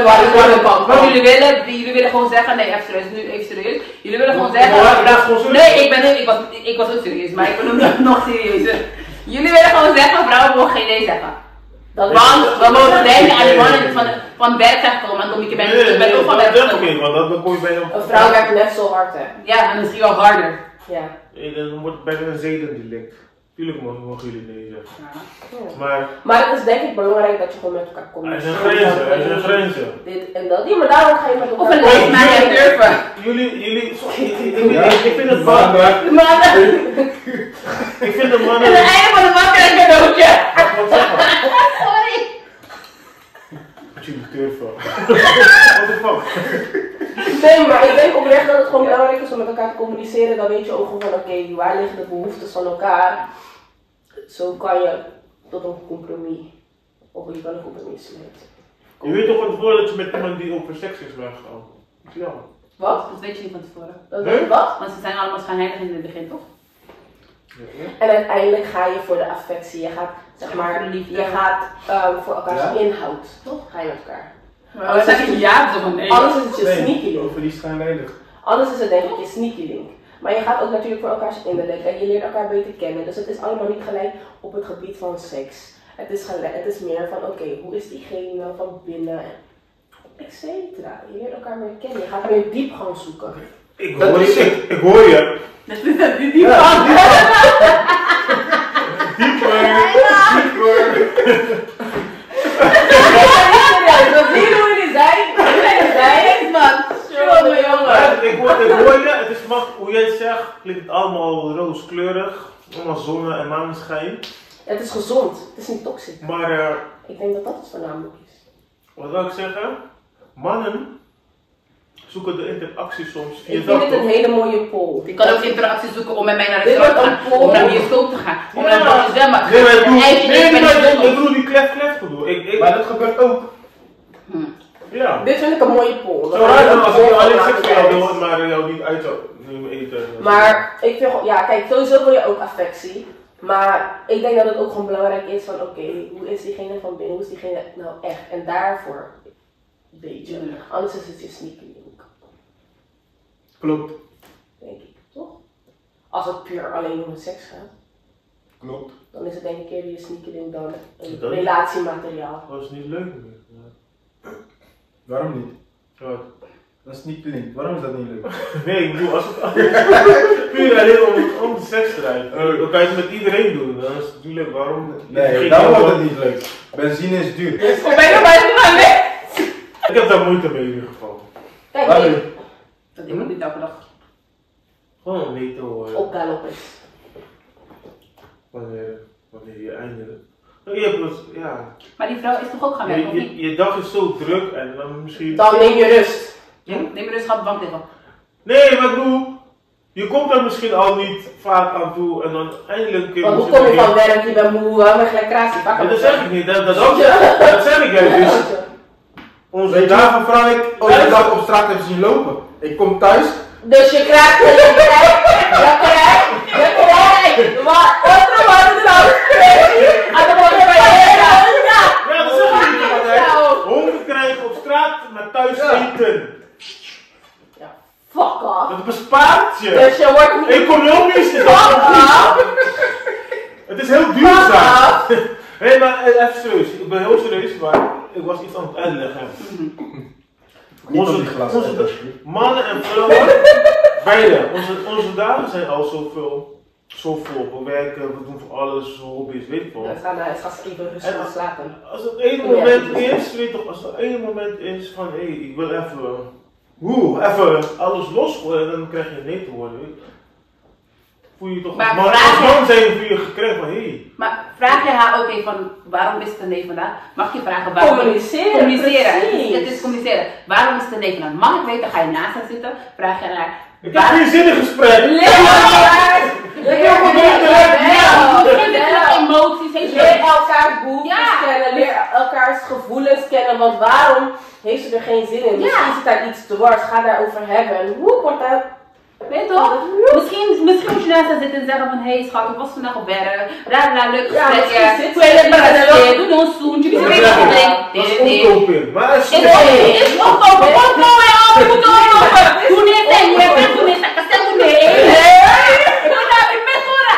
[SPEAKER 4] ik van.
[SPEAKER 5] Wat jullie willen gewoon zeggen, nee, even serieus. Jullie willen gewoon
[SPEAKER 3] Ja,
[SPEAKER 5] zeggen,
[SPEAKER 3] maar dat is gewoon serieus.
[SPEAKER 5] nee, ik was ook serieus, maar ik ben nog serieuzer. Jullie willen gewoon zeggen, vrouwen mogen geen nee zeggen. Want we mogen denken aan die mannen van werk komen, en dan ik ben ook van werk
[SPEAKER 3] dat
[SPEAKER 5] gekomen.
[SPEAKER 3] niet, want dan kom je bijna op.
[SPEAKER 4] Een vrouw werkt net zo hard, hè.
[SPEAKER 5] Ja, en misschien wel harder.
[SPEAKER 4] Ja.
[SPEAKER 3] Dan wordt het bijna een zedendelict. Tuurlijk mogen jullie nee zeggen.
[SPEAKER 4] Ja.
[SPEAKER 3] Maar
[SPEAKER 4] Maar het is denk ik belangrijk dat je gewoon met elkaar
[SPEAKER 3] er
[SPEAKER 4] communiceert.
[SPEAKER 3] zijn grenzen.
[SPEAKER 4] Dit en dat. Ja, maar daarom ga je met elkaar
[SPEAKER 5] Of een lijst maken durven.
[SPEAKER 3] Jullie,
[SPEAKER 2] Ja.
[SPEAKER 3] ik vind het wel.
[SPEAKER 2] Maandag.
[SPEAKER 3] Ik vind de
[SPEAKER 5] En
[SPEAKER 3] mannen.
[SPEAKER 5] aan het einde van de maand krijg ik een cadeautje.
[SPEAKER 3] Wat zeggen?
[SPEAKER 5] Sorry.
[SPEAKER 3] Wat jullie durven. What the fuck?
[SPEAKER 4] Nee, maar ik denk oprecht dat het gewoon belangrijk is om met elkaar te communiceren. Dan weet je ook gewoon van oké, waar liggen de behoeftes van elkaar. Zo kan je tot een compromis. Of je kan een compromis sluiten.
[SPEAKER 3] Je weet toch van tevoren dat je met iemand die over seks is weggaan? Ja.
[SPEAKER 4] Wat?
[SPEAKER 5] Dat weet je niet van tevoren.
[SPEAKER 4] Dat
[SPEAKER 3] Nee?
[SPEAKER 4] is wat?
[SPEAKER 5] Want ze zijn allemaal schijnheilig in het begin, toch?
[SPEAKER 4] En uiteindelijk ga je voor de affectie. Je gaat, zeg maar,
[SPEAKER 5] Voor de liefde.
[SPEAKER 4] je gaat voor elkaars
[SPEAKER 2] Ja?
[SPEAKER 4] inhoud. Toch? Ga je met elkaar.
[SPEAKER 5] Dan zeg je ja, zo van nee.
[SPEAKER 4] Anders is het je sneaky link.
[SPEAKER 2] Over die schijnheilig.
[SPEAKER 4] Anders is het denk ik je sneaky link. Maar je gaat ook natuurlijk voor elkaars innerlijk en je leert elkaar beter kennen. Dus het is allemaal niet gelijk op het gebied van seks. Het is meer van oké, hoe is diegene van binnen, et cetera. Je leert elkaar meer kennen. Je gaat meer diepgang zoeken.
[SPEAKER 3] Ik
[SPEAKER 2] Dat
[SPEAKER 3] hoor
[SPEAKER 2] is
[SPEAKER 3] je.
[SPEAKER 2] het.
[SPEAKER 3] Ik hoor je.
[SPEAKER 5] Dat is dat die
[SPEAKER 2] Ja,
[SPEAKER 5] van.
[SPEAKER 4] Dat zie je hoe jullie zijn. Jongen, jongen.
[SPEAKER 3] Ik hoor je. Het is hoe jij het zegt. Klinkt het allemaal rooskleurig. Allemaal zonne en maneschijn.
[SPEAKER 4] Het is gezond. Het is niet toxisch.
[SPEAKER 3] Maar
[SPEAKER 4] Ik denk dat dat het voornamelijk is.
[SPEAKER 3] wat wil ik zeggen? Mannen zoeken de interactie soms via
[SPEAKER 4] Ik vind
[SPEAKER 3] dat
[SPEAKER 4] het een
[SPEAKER 3] toch?
[SPEAKER 4] hele mooie poll.
[SPEAKER 5] Je kan ook interactie zoeken om met mij naar de
[SPEAKER 4] Dit
[SPEAKER 5] restaurant te
[SPEAKER 4] wordt
[SPEAKER 5] gaan,
[SPEAKER 4] een
[SPEAKER 5] om naar
[SPEAKER 4] poll.
[SPEAKER 5] de bioscoop te gaan, om
[SPEAKER 3] Ja.
[SPEAKER 5] naar het zwembad te
[SPEAKER 3] Nee, maar
[SPEAKER 5] gaan. Een ijsje
[SPEAKER 3] nee,
[SPEAKER 5] nemen met
[SPEAKER 3] ik
[SPEAKER 5] een
[SPEAKER 3] bedoel die klef gedoe.
[SPEAKER 2] Maar dat gebeurt ook.
[SPEAKER 3] Ja.
[SPEAKER 4] Dit vind ik een mooie poll.
[SPEAKER 3] Zo raar dan als ik alleen seks voor jou wil, maar jou niet uit zou nemen eten.
[SPEAKER 4] Maar ik vind gewoon, ja kijk, sowieso wil je ook affectie. Maar ik denk dat het ook gewoon belangrijk is van oké, hoe is diegene van binnen, hoe is diegene nou echt? En daarvoor weet je. Anders is het je sneaky link,
[SPEAKER 2] Klopt.
[SPEAKER 4] denk ik, toch? Als het puur alleen om de seks gaat,
[SPEAKER 2] Klopt.
[SPEAKER 4] dan is het denk ik eerder je sneaky link dan een
[SPEAKER 3] Dat-
[SPEAKER 4] relatiemateriaal.
[SPEAKER 3] Dat is niet leuk meer.
[SPEAKER 2] Waarom niet?
[SPEAKER 3] Wat?
[SPEAKER 2] Dat is niet link. Waarom is dat niet leuk?
[SPEAKER 3] Nee, ik bedoel, als het puur alleen om de seks draait, dan kan je het met iedereen doen. Dan is het natuurlijk waarom.
[SPEAKER 2] Nee, dan wordt het niet leuk. Benzine is duur.
[SPEAKER 5] Ik ben er maar niet aan weg.
[SPEAKER 3] Ik heb daar moeite mee in ieder geval.
[SPEAKER 4] Kijk,
[SPEAKER 2] Waarom?
[SPEAKER 5] Dat ik ook niet elke dag.
[SPEAKER 3] Gewoon een metro
[SPEAKER 4] op galop is.
[SPEAKER 3] wanneer je eindelijk. Nou, je hebt het, ja.
[SPEAKER 5] Maar die vrouw is toch ook gaan werken, of niet?
[SPEAKER 3] Je dag is zo druk en dan misschien.
[SPEAKER 4] Dan neem je rust.
[SPEAKER 5] Ja, neem je dus schat bank liggen.
[SPEAKER 3] Nee, maar ik bedoel, je komt er misschien al niet vaak aan toe en dan eindelijk.
[SPEAKER 4] Want hoe kom je van werk, je bent moe, weg recreatie,
[SPEAKER 3] Ja, dat zeg ik niet, dat zeg ik
[SPEAKER 4] Ja.
[SPEAKER 3] juist. Dus onze
[SPEAKER 2] Weet je
[SPEAKER 3] dagen
[SPEAKER 2] waarvan vrouw ik ooit een dag op straat heb zien lopen? Ik kom thuis.
[SPEAKER 4] Dus je krijgt je krijgt. Wat? Otro wat er nou gebeurt? Aan de morgen bij je.
[SPEAKER 3] Ja, dat zeg ik niet altijd. Honger krijgen op straat, maar thuis
[SPEAKER 2] Ja.
[SPEAKER 3] eten.
[SPEAKER 4] Fuck off.
[SPEAKER 3] Dat bespaart laatste.
[SPEAKER 4] Dus je wordt niet...
[SPEAKER 3] Economisch is dat goed. Het is heel duurzaam. Nee, maar even serieus. Ik ben heel serieus, maar ik was iets aan het uitleggen.
[SPEAKER 2] Niet op die glas.
[SPEAKER 3] Mannen en vrouwen, beide. Onze dagen zijn al zo vol. We werken, we doen voor alles, hobby's, weet ik wel.
[SPEAKER 4] Het gaat even rustig slapen.
[SPEAKER 3] Als het één moment is, weet je toch, als er één moment is van hé, ik wil even alles losgooien, dan krijg je nee te horen. Weet je. Voel je toch,
[SPEAKER 5] Maar
[SPEAKER 3] als man zijn voel je gekregen van hé.
[SPEAKER 5] Maar vraag je haar ook even van waarom is het een nee vandaag? Mag je vragen waarom?
[SPEAKER 4] Communiceren.
[SPEAKER 5] Het is communiceren. Waarom is het een nee vandaag? Mag ik weten, ga je naast haar zitten? Vraag je haar.
[SPEAKER 3] Ik heb geen zin in gesprek.
[SPEAKER 5] Emoties.
[SPEAKER 4] Leer elkaars behoeftes kennen, leer elkaars gevoelens kennen, want waarom heeft ze er geen zin in? Misschien zit daar iets dwars, ga daarover hebben en hoe wordt dat?
[SPEAKER 5] Weet je toch? Misschien moet je naast haar zitten en zeggen van hé schat, ik was vandaag op werk, leuk gesprek, doe een zoentje, wie weet wat je
[SPEAKER 3] Dat is omkoping. Maar het
[SPEAKER 5] is opkopen, je moet opkopen. Doe dit en je bent toen niet, stel toen niet. Doe dat, ik ben voor.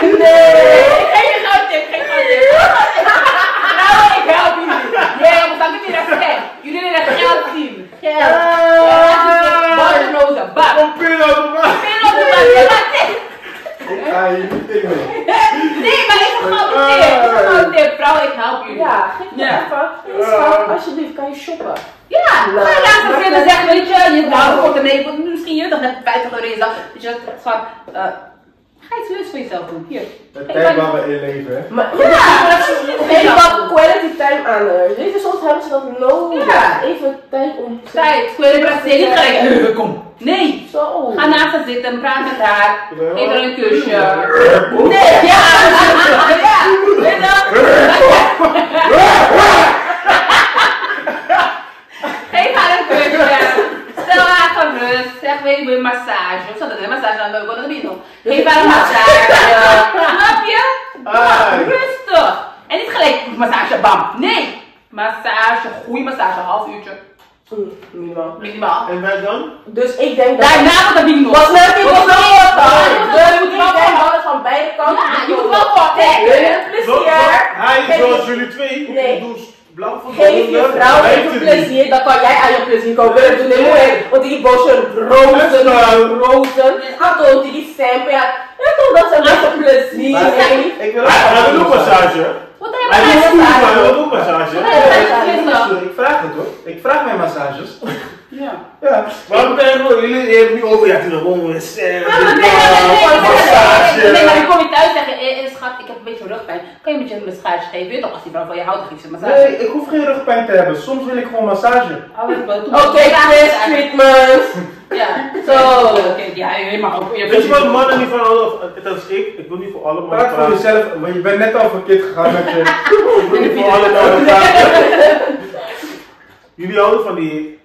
[SPEAKER 5] Geen goudtip. Nou, ik help jullie. Ja, maar dan kun je dat gek. Jullie willen dat geld zien. Geld. Barnoza, bak.
[SPEAKER 3] Een pin op de maat.
[SPEAKER 2] Ik ga je niet in mee.
[SPEAKER 5] Nee, maar ik heb gewoon een tip. Vrouw, ik help jullie.
[SPEAKER 4] Ja, geef me even. Schat, alsjeblieft, kan je shoppen?
[SPEAKER 5] Ja, ga je laatst een vrienden zeggen, weet je wordt er mee, misschien je toch net 50 euro in zak. Weet je, schat, ga iets leuks voor jezelf doen. Hier.
[SPEAKER 2] Het tijd waar we in leven, hè?
[SPEAKER 4] Maar geef wat quality time aan haar. Weet je, soms hebben ze dat nodig.
[SPEAKER 5] Ja.
[SPEAKER 4] Even tijd om...
[SPEAKER 5] Tijd, kwaliteit, niet gelijk. Kom. Nee.
[SPEAKER 4] Zo.
[SPEAKER 5] Ga naast haar zitten, praat met haar, geef haar een kusje. Nee, ja. Weet geef haar een kusje. Stel haar gerust. Zeg, weet je, een massage. Ik zal dat een massage aan de binnen. Geef haar een massage. Snap je? Rustig. En niet gelijk massage, bam. Nee. Massage, goede massage, een half uurtje. Minimaal.
[SPEAKER 3] En wij dan?
[SPEAKER 4] Dus ik denk dat...
[SPEAKER 5] Daarna wordt dat niet nog.
[SPEAKER 4] Wat leuk is, wat nog wat dan? Dus
[SPEAKER 5] Je moet
[SPEAKER 4] ik
[SPEAKER 5] wel
[SPEAKER 4] denk dat het van beide kanten...
[SPEAKER 5] Ja, je moet wel wat
[SPEAKER 4] plezier.
[SPEAKER 3] Hij, zoals jullie twee,
[SPEAKER 4] Nee.
[SPEAKER 3] doen blauw van
[SPEAKER 4] Geef je vrouw even plezier, dan kan jij aan je plezier komen. We doen heel moeilijk, want die bosje rozen, gaat ook die stempen, ja toch dat ze met een plezier heeft.
[SPEAKER 2] Ik wil
[SPEAKER 3] Hij wil ook massage.
[SPEAKER 5] Wat
[SPEAKER 3] Hij
[SPEAKER 5] heb
[SPEAKER 3] wil
[SPEAKER 5] je
[SPEAKER 3] ook massage.
[SPEAKER 2] Ik vraag het hoor. Ik vraag mijn massages.
[SPEAKER 5] Ja.
[SPEAKER 2] Ja.
[SPEAKER 3] Waarom ben je gewoon, jullie hebben nu over, ja, toen gewoon
[SPEAKER 5] Nee,
[SPEAKER 3] massage.
[SPEAKER 5] maar dan kom je thuis zeggen, schat, ik heb een beetje rugpijn. Kan je een beetje een massage geven? Weet je toch, als die vrouw van je houdt, dan geeft ze een massage.
[SPEAKER 2] Nee, ik hoef geen rugpijn te hebben. Soms wil ik gewoon massage.
[SPEAKER 4] Oké, Chris, treatment.
[SPEAKER 5] Ja,
[SPEAKER 4] zo.
[SPEAKER 5] Ja, je mag ook.
[SPEAKER 3] Weet je wat mannen niet van alle, dat is ik wil niet voor alle mannen
[SPEAKER 2] Praat voor jezelf, want je bent net al verkeerd gegaan met je.
[SPEAKER 3] Ik wil niet voor alle mannen praten. Jullie houden van die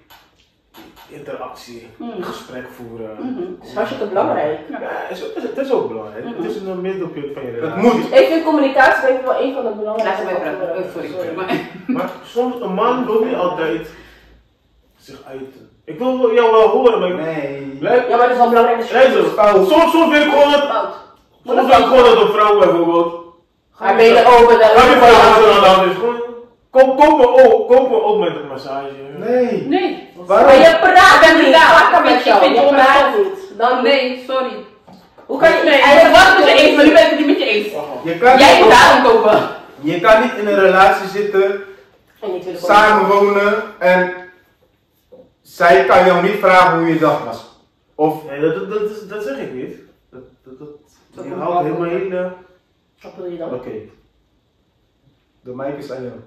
[SPEAKER 3] interactie, gesprek voeren.
[SPEAKER 4] Dat is hartstikke belangrijk.
[SPEAKER 3] Ja, het is ook belangrijk. Het is een middelpunt van je
[SPEAKER 2] Het
[SPEAKER 3] relatie.
[SPEAKER 2] moet.
[SPEAKER 4] Ik vind communicatie denk ik wel een van de belangrijkste
[SPEAKER 5] Laat me praten. Sorry.
[SPEAKER 3] Maar soms, een man wil niet altijd zich uiten. Ik wil jou wel horen, maar
[SPEAKER 2] Nee.
[SPEAKER 4] Ja, maar dat is wel belangrijk.
[SPEAKER 3] Soms wil ik gewoon dat, soms wil ik gewoon dat een vrouw bijvoorbeeld.
[SPEAKER 4] Ga ben je open dan?
[SPEAKER 3] Ga je vrouw dan is gewoon. Koop me ook met een massage.
[SPEAKER 2] Nee.
[SPEAKER 5] Nee.
[SPEAKER 2] Waarom?
[SPEAKER 4] Maar je praat
[SPEAKER 5] Ik ben
[SPEAKER 4] niet.
[SPEAKER 5] niet daar.
[SPEAKER 4] Vakken met jou.
[SPEAKER 5] Ik vind
[SPEAKER 4] Je
[SPEAKER 5] je
[SPEAKER 4] praat niet. Dan
[SPEAKER 5] Nee, sorry.
[SPEAKER 4] Hoe kan je
[SPEAKER 5] Nee,
[SPEAKER 4] eigenlijk
[SPEAKER 5] wat moet je eens, maar nu ben ik het niet met je eens.
[SPEAKER 2] Je kan
[SPEAKER 5] Jij
[SPEAKER 2] niet,
[SPEAKER 5] moet daarom kopen.
[SPEAKER 2] je kan niet in een relatie zitten,
[SPEAKER 4] En niet willen
[SPEAKER 2] samenwonen en zij kan jou niet vragen hoe je dag was. Of
[SPEAKER 3] Nee, dat zeg ik niet. Je houdt helemaal heel.
[SPEAKER 4] Wat wil je dan?
[SPEAKER 2] oké. De mic is aan jou.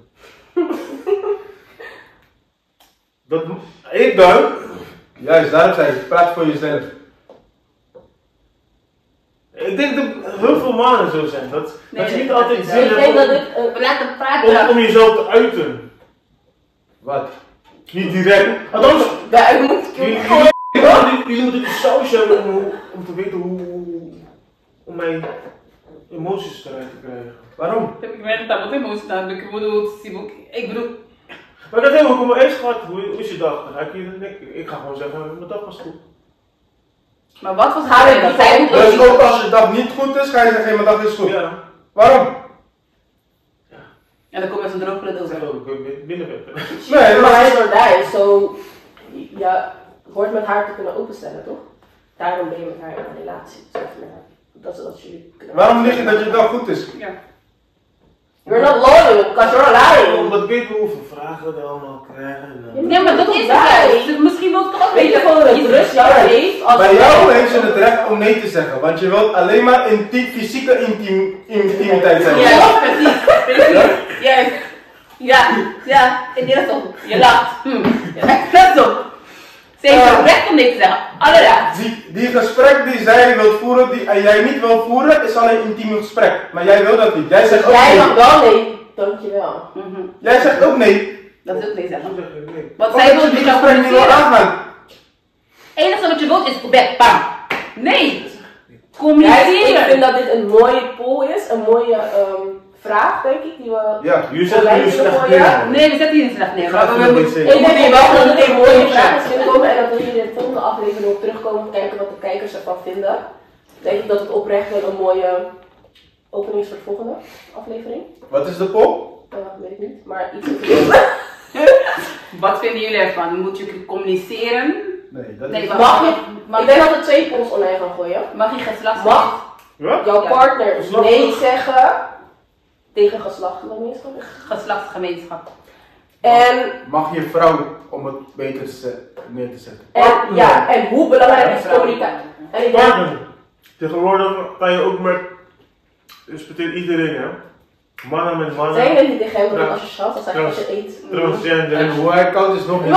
[SPEAKER 3] Ik dan.
[SPEAKER 2] Juist, daarom zei ik, praat voor jezelf.
[SPEAKER 3] Ik denk dat heel veel mannen zo zijn. Dat je niet altijd zin
[SPEAKER 4] Ik denk dat
[SPEAKER 3] hebt
[SPEAKER 4] dit...
[SPEAKER 5] We laten hem praten.
[SPEAKER 3] om jezelf te uiten.
[SPEAKER 2] Wat?
[SPEAKER 3] Niet direct. Althans,
[SPEAKER 4] Daar moet
[SPEAKER 3] jullie moeten de saus hebben om te weten om mijn emoties eruit te krijgen.
[SPEAKER 2] Waarom?
[SPEAKER 5] Ik ben het wat emoties aan. Ik bedoel,
[SPEAKER 3] Maar dat helemaal, ik kom eens gehad. Hoe is je dag? Dan ga ik ga gewoon zeggen, mijn dag was goed.
[SPEAKER 5] Maar wat was
[SPEAKER 4] Ga je
[SPEAKER 5] het?
[SPEAKER 4] niet
[SPEAKER 5] Dat zij
[SPEAKER 4] doen?
[SPEAKER 5] moet
[SPEAKER 2] Dus ook als je dag niet goed is, ga je zeggen, mijn dag is goed.
[SPEAKER 3] Ja.
[SPEAKER 2] Waarom?
[SPEAKER 5] En dan kom je met zo'n droogpunt
[SPEAKER 3] Ik zeg
[SPEAKER 5] over.
[SPEAKER 3] ook, ik ben binnenwerken.
[SPEAKER 2] Nee,
[SPEAKER 4] Maar hij is
[SPEAKER 2] maar
[SPEAKER 4] door die, zo ja, hoort met haar te kunnen openstellen, toch? Daarom ben je met haar in een relatie. Zeg maar. Dat is wat jullie kunnen.
[SPEAKER 2] waarom lig je dat je dag goed is?
[SPEAKER 5] Ja.
[SPEAKER 4] You're not loyal, because you're lying.
[SPEAKER 3] Omdat ik weet hoeveel vragen we allemaal krijgen.
[SPEAKER 5] Nee, maar dat is het juist. Misschien wil ik toch ook
[SPEAKER 4] Weet je gewoon dat rust jou heeft als
[SPEAKER 2] Bij jou heeft ze het recht om nee te zeggen, want je wilt alleen maar fysieke intimiteit zijn.
[SPEAKER 5] Ja, precies. Juist. Ja, ik deed het toch. Je lacht. Dat is toch. Ze heeft het recht om niks te zeggen. Alleraad.
[SPEAKER 2] Die gesprek die zij wilt voeren en jij niet wilt voeren, is al een intiem gesprek. Maar jij wil dat niet. Jij zegt ook
[SPEAKER 4] jij
[SPEAKER 2] nee.
[SPEAKER 4] mag wel nee, dankjewel.
[SPEAKER 2] Jij zegt ook nee.
[SPEAKER 5] Dat is ook niks zeggen.
[SPEAKER 3] Hoe zeg je nee?
[SPEAKER 5] Want
[SPEAKER 2] Omdat
[SPEAKER 5] zij
[SPEAKER 2] je
[SPEAKER 5] wil
[SPEAKER 2] die
[SPEAKER 5] met jou
[SPEAKER 2] gesprek niet wil
[SPEAKER 5] communiceren.
[SPEAKER 2] aangaan.
[SPEAKER 5] Het enige wat je wilt is bed, bam. Nee.
[SPEAKER 4] Ik
[SPEAKER 5] Communiceren.
[SPEAKER 4] vind dat dit een mooie poll is, een mooie vraag, denk ik, die we...
[SPEAKER 2] Ja.
[SPEAKER 3] Jullie zeggen
[SPEAKER 4] Lijkt
[SPEAKER 3] jullie
[SPEAKER 4] je
[SPEAKER 3] slecht
[SPEAKER 4] mooi,
[SPEAKER 3] neer.
[SPEAKER 4] ja?
[SPEAKER 5] Nee, we zetten hier niet slecht neer.
[SPEAKER 3] Gaat
[SPEAKER 5] Maar
[SPEAKER 3] er
[SPEAKER 5] we
[SPEAKER 3] nog
[SPEAKER 5] moeten...
[SPEAKER 3] iets in?
[SPEAKER 4] Ik denk wel dat er een mooie vraag is gekomen en dat we hier in de volgende aflevering op terugkomen om te kijken wat de kijkers ervan vinden. Denk ik dat het oprecht wel een mooie opening is voor de volgende aflevering.
[SPEAKER 2] Wat is de poll?
[SPEAKER 4] Weet ik niet, maar iets te doen.
[SPEAKER 5] Wat vinden jullie ervan? Moet je communiceren?
[SPEAKER 2] Nee, dat
[SPEAKER 5] Nee,
[SPEAKER 2] is...
[SPEAKER 4] Mag je?
[SPEAKER 5] Mag
[SPEAKER 4] Ik denk dat we 2 polls online gaan gooien.
[SPEAKER 5] Mag je geslacht?
[SPEAKER 4] Mag
[SPEAKER 3] Wat?
[SPEAKER 4] jouw
[SPEAKER 5] Ja.
[SPEAKER 4] partner
[SPEAKER 3] Geslacht-
[SPEAKER 4] nee zeggen tegen geslachtsgemeenschap?
[SPEAKER 5] Geslachtsgemeenschap.
[SPEAKER 4] En,
[SPEAKER 2] Mag je vrouw om het beter neer te zetten?
[SPEAKER 4] en hoe belangrijk is communicatie? En ik denk,
[SPEAKER 3] Partner. Tegenwoordig kan je ook met, respecteer iedereen hè. Mannen met mannen.
[SPEAKER 4] zijn jullie niet tegen hem dat als je schat, dan zeg je als je eet.
[SPEAKER 3] Transgender.
[SPEAKER 2] En hoe hij koud is nog niet.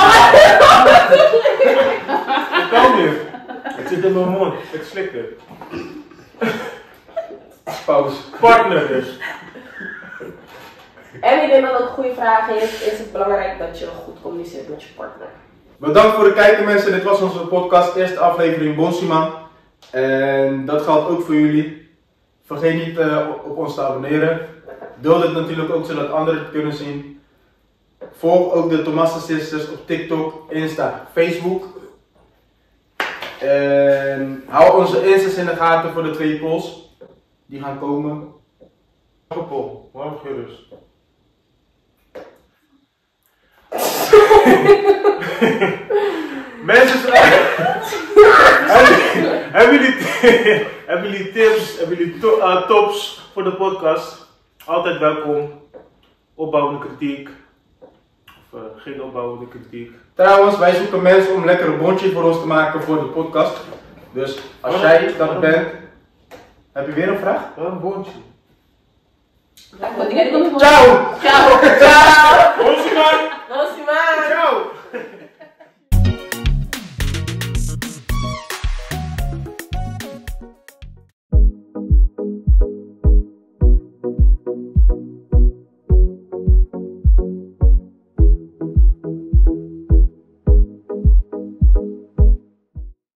[SPEAKER 3] Dat kan niet. Het zit in mijn mond. Ik slik het.
[SPEAKER 2] Pauze.
[SPEAKER 3] Partner dus.
[SPEAKER 4] En ik denk dat dat een goede vraag is. Is het belangrijk dat je goed communiceert met je partner?
[SPEAKER 2] Bedankt voor het kijken mensen. Dit was onze podcast. Eerste aflevering Bonsiman. En dat geldt ook voor jullie. Vergeet niet op ons te abonneren. Deel dit natuurlijk ook zodat anderen het kunnen zien. Volg ook de Tomasa Sisters op TikTok, Insta, Facebook. En hou onze Insta's in de gaten voor de 2 polls. Die gaan komen.
[SPEAKER 3] Appel. Waarom gerust? Mensen, hebben jullie tips, hebben jullie tops voor de podcast? Altijd welkom. Opbouwende kritiek. Of geen opbouwende kritiek.
[SPEAKER 2] Trouwens, wij zoeken mensen om een lekkere bondje voor ons te maken voor de podcast. Dus als jij dat bent, heb je weer een vraag?
[SPEAKER 3] Wel een boontje.
[SPEAKER 5] Wat denk jij?
[SPEAKER 2] Ciao!
[SPEAKER 5] Ciao.
[SPEAKER 4] Ciao!
[SPEAKER 3] Bonsiman!
[SPEAKER 4] Bonsiman!
[SPEAKER 3] Ciao!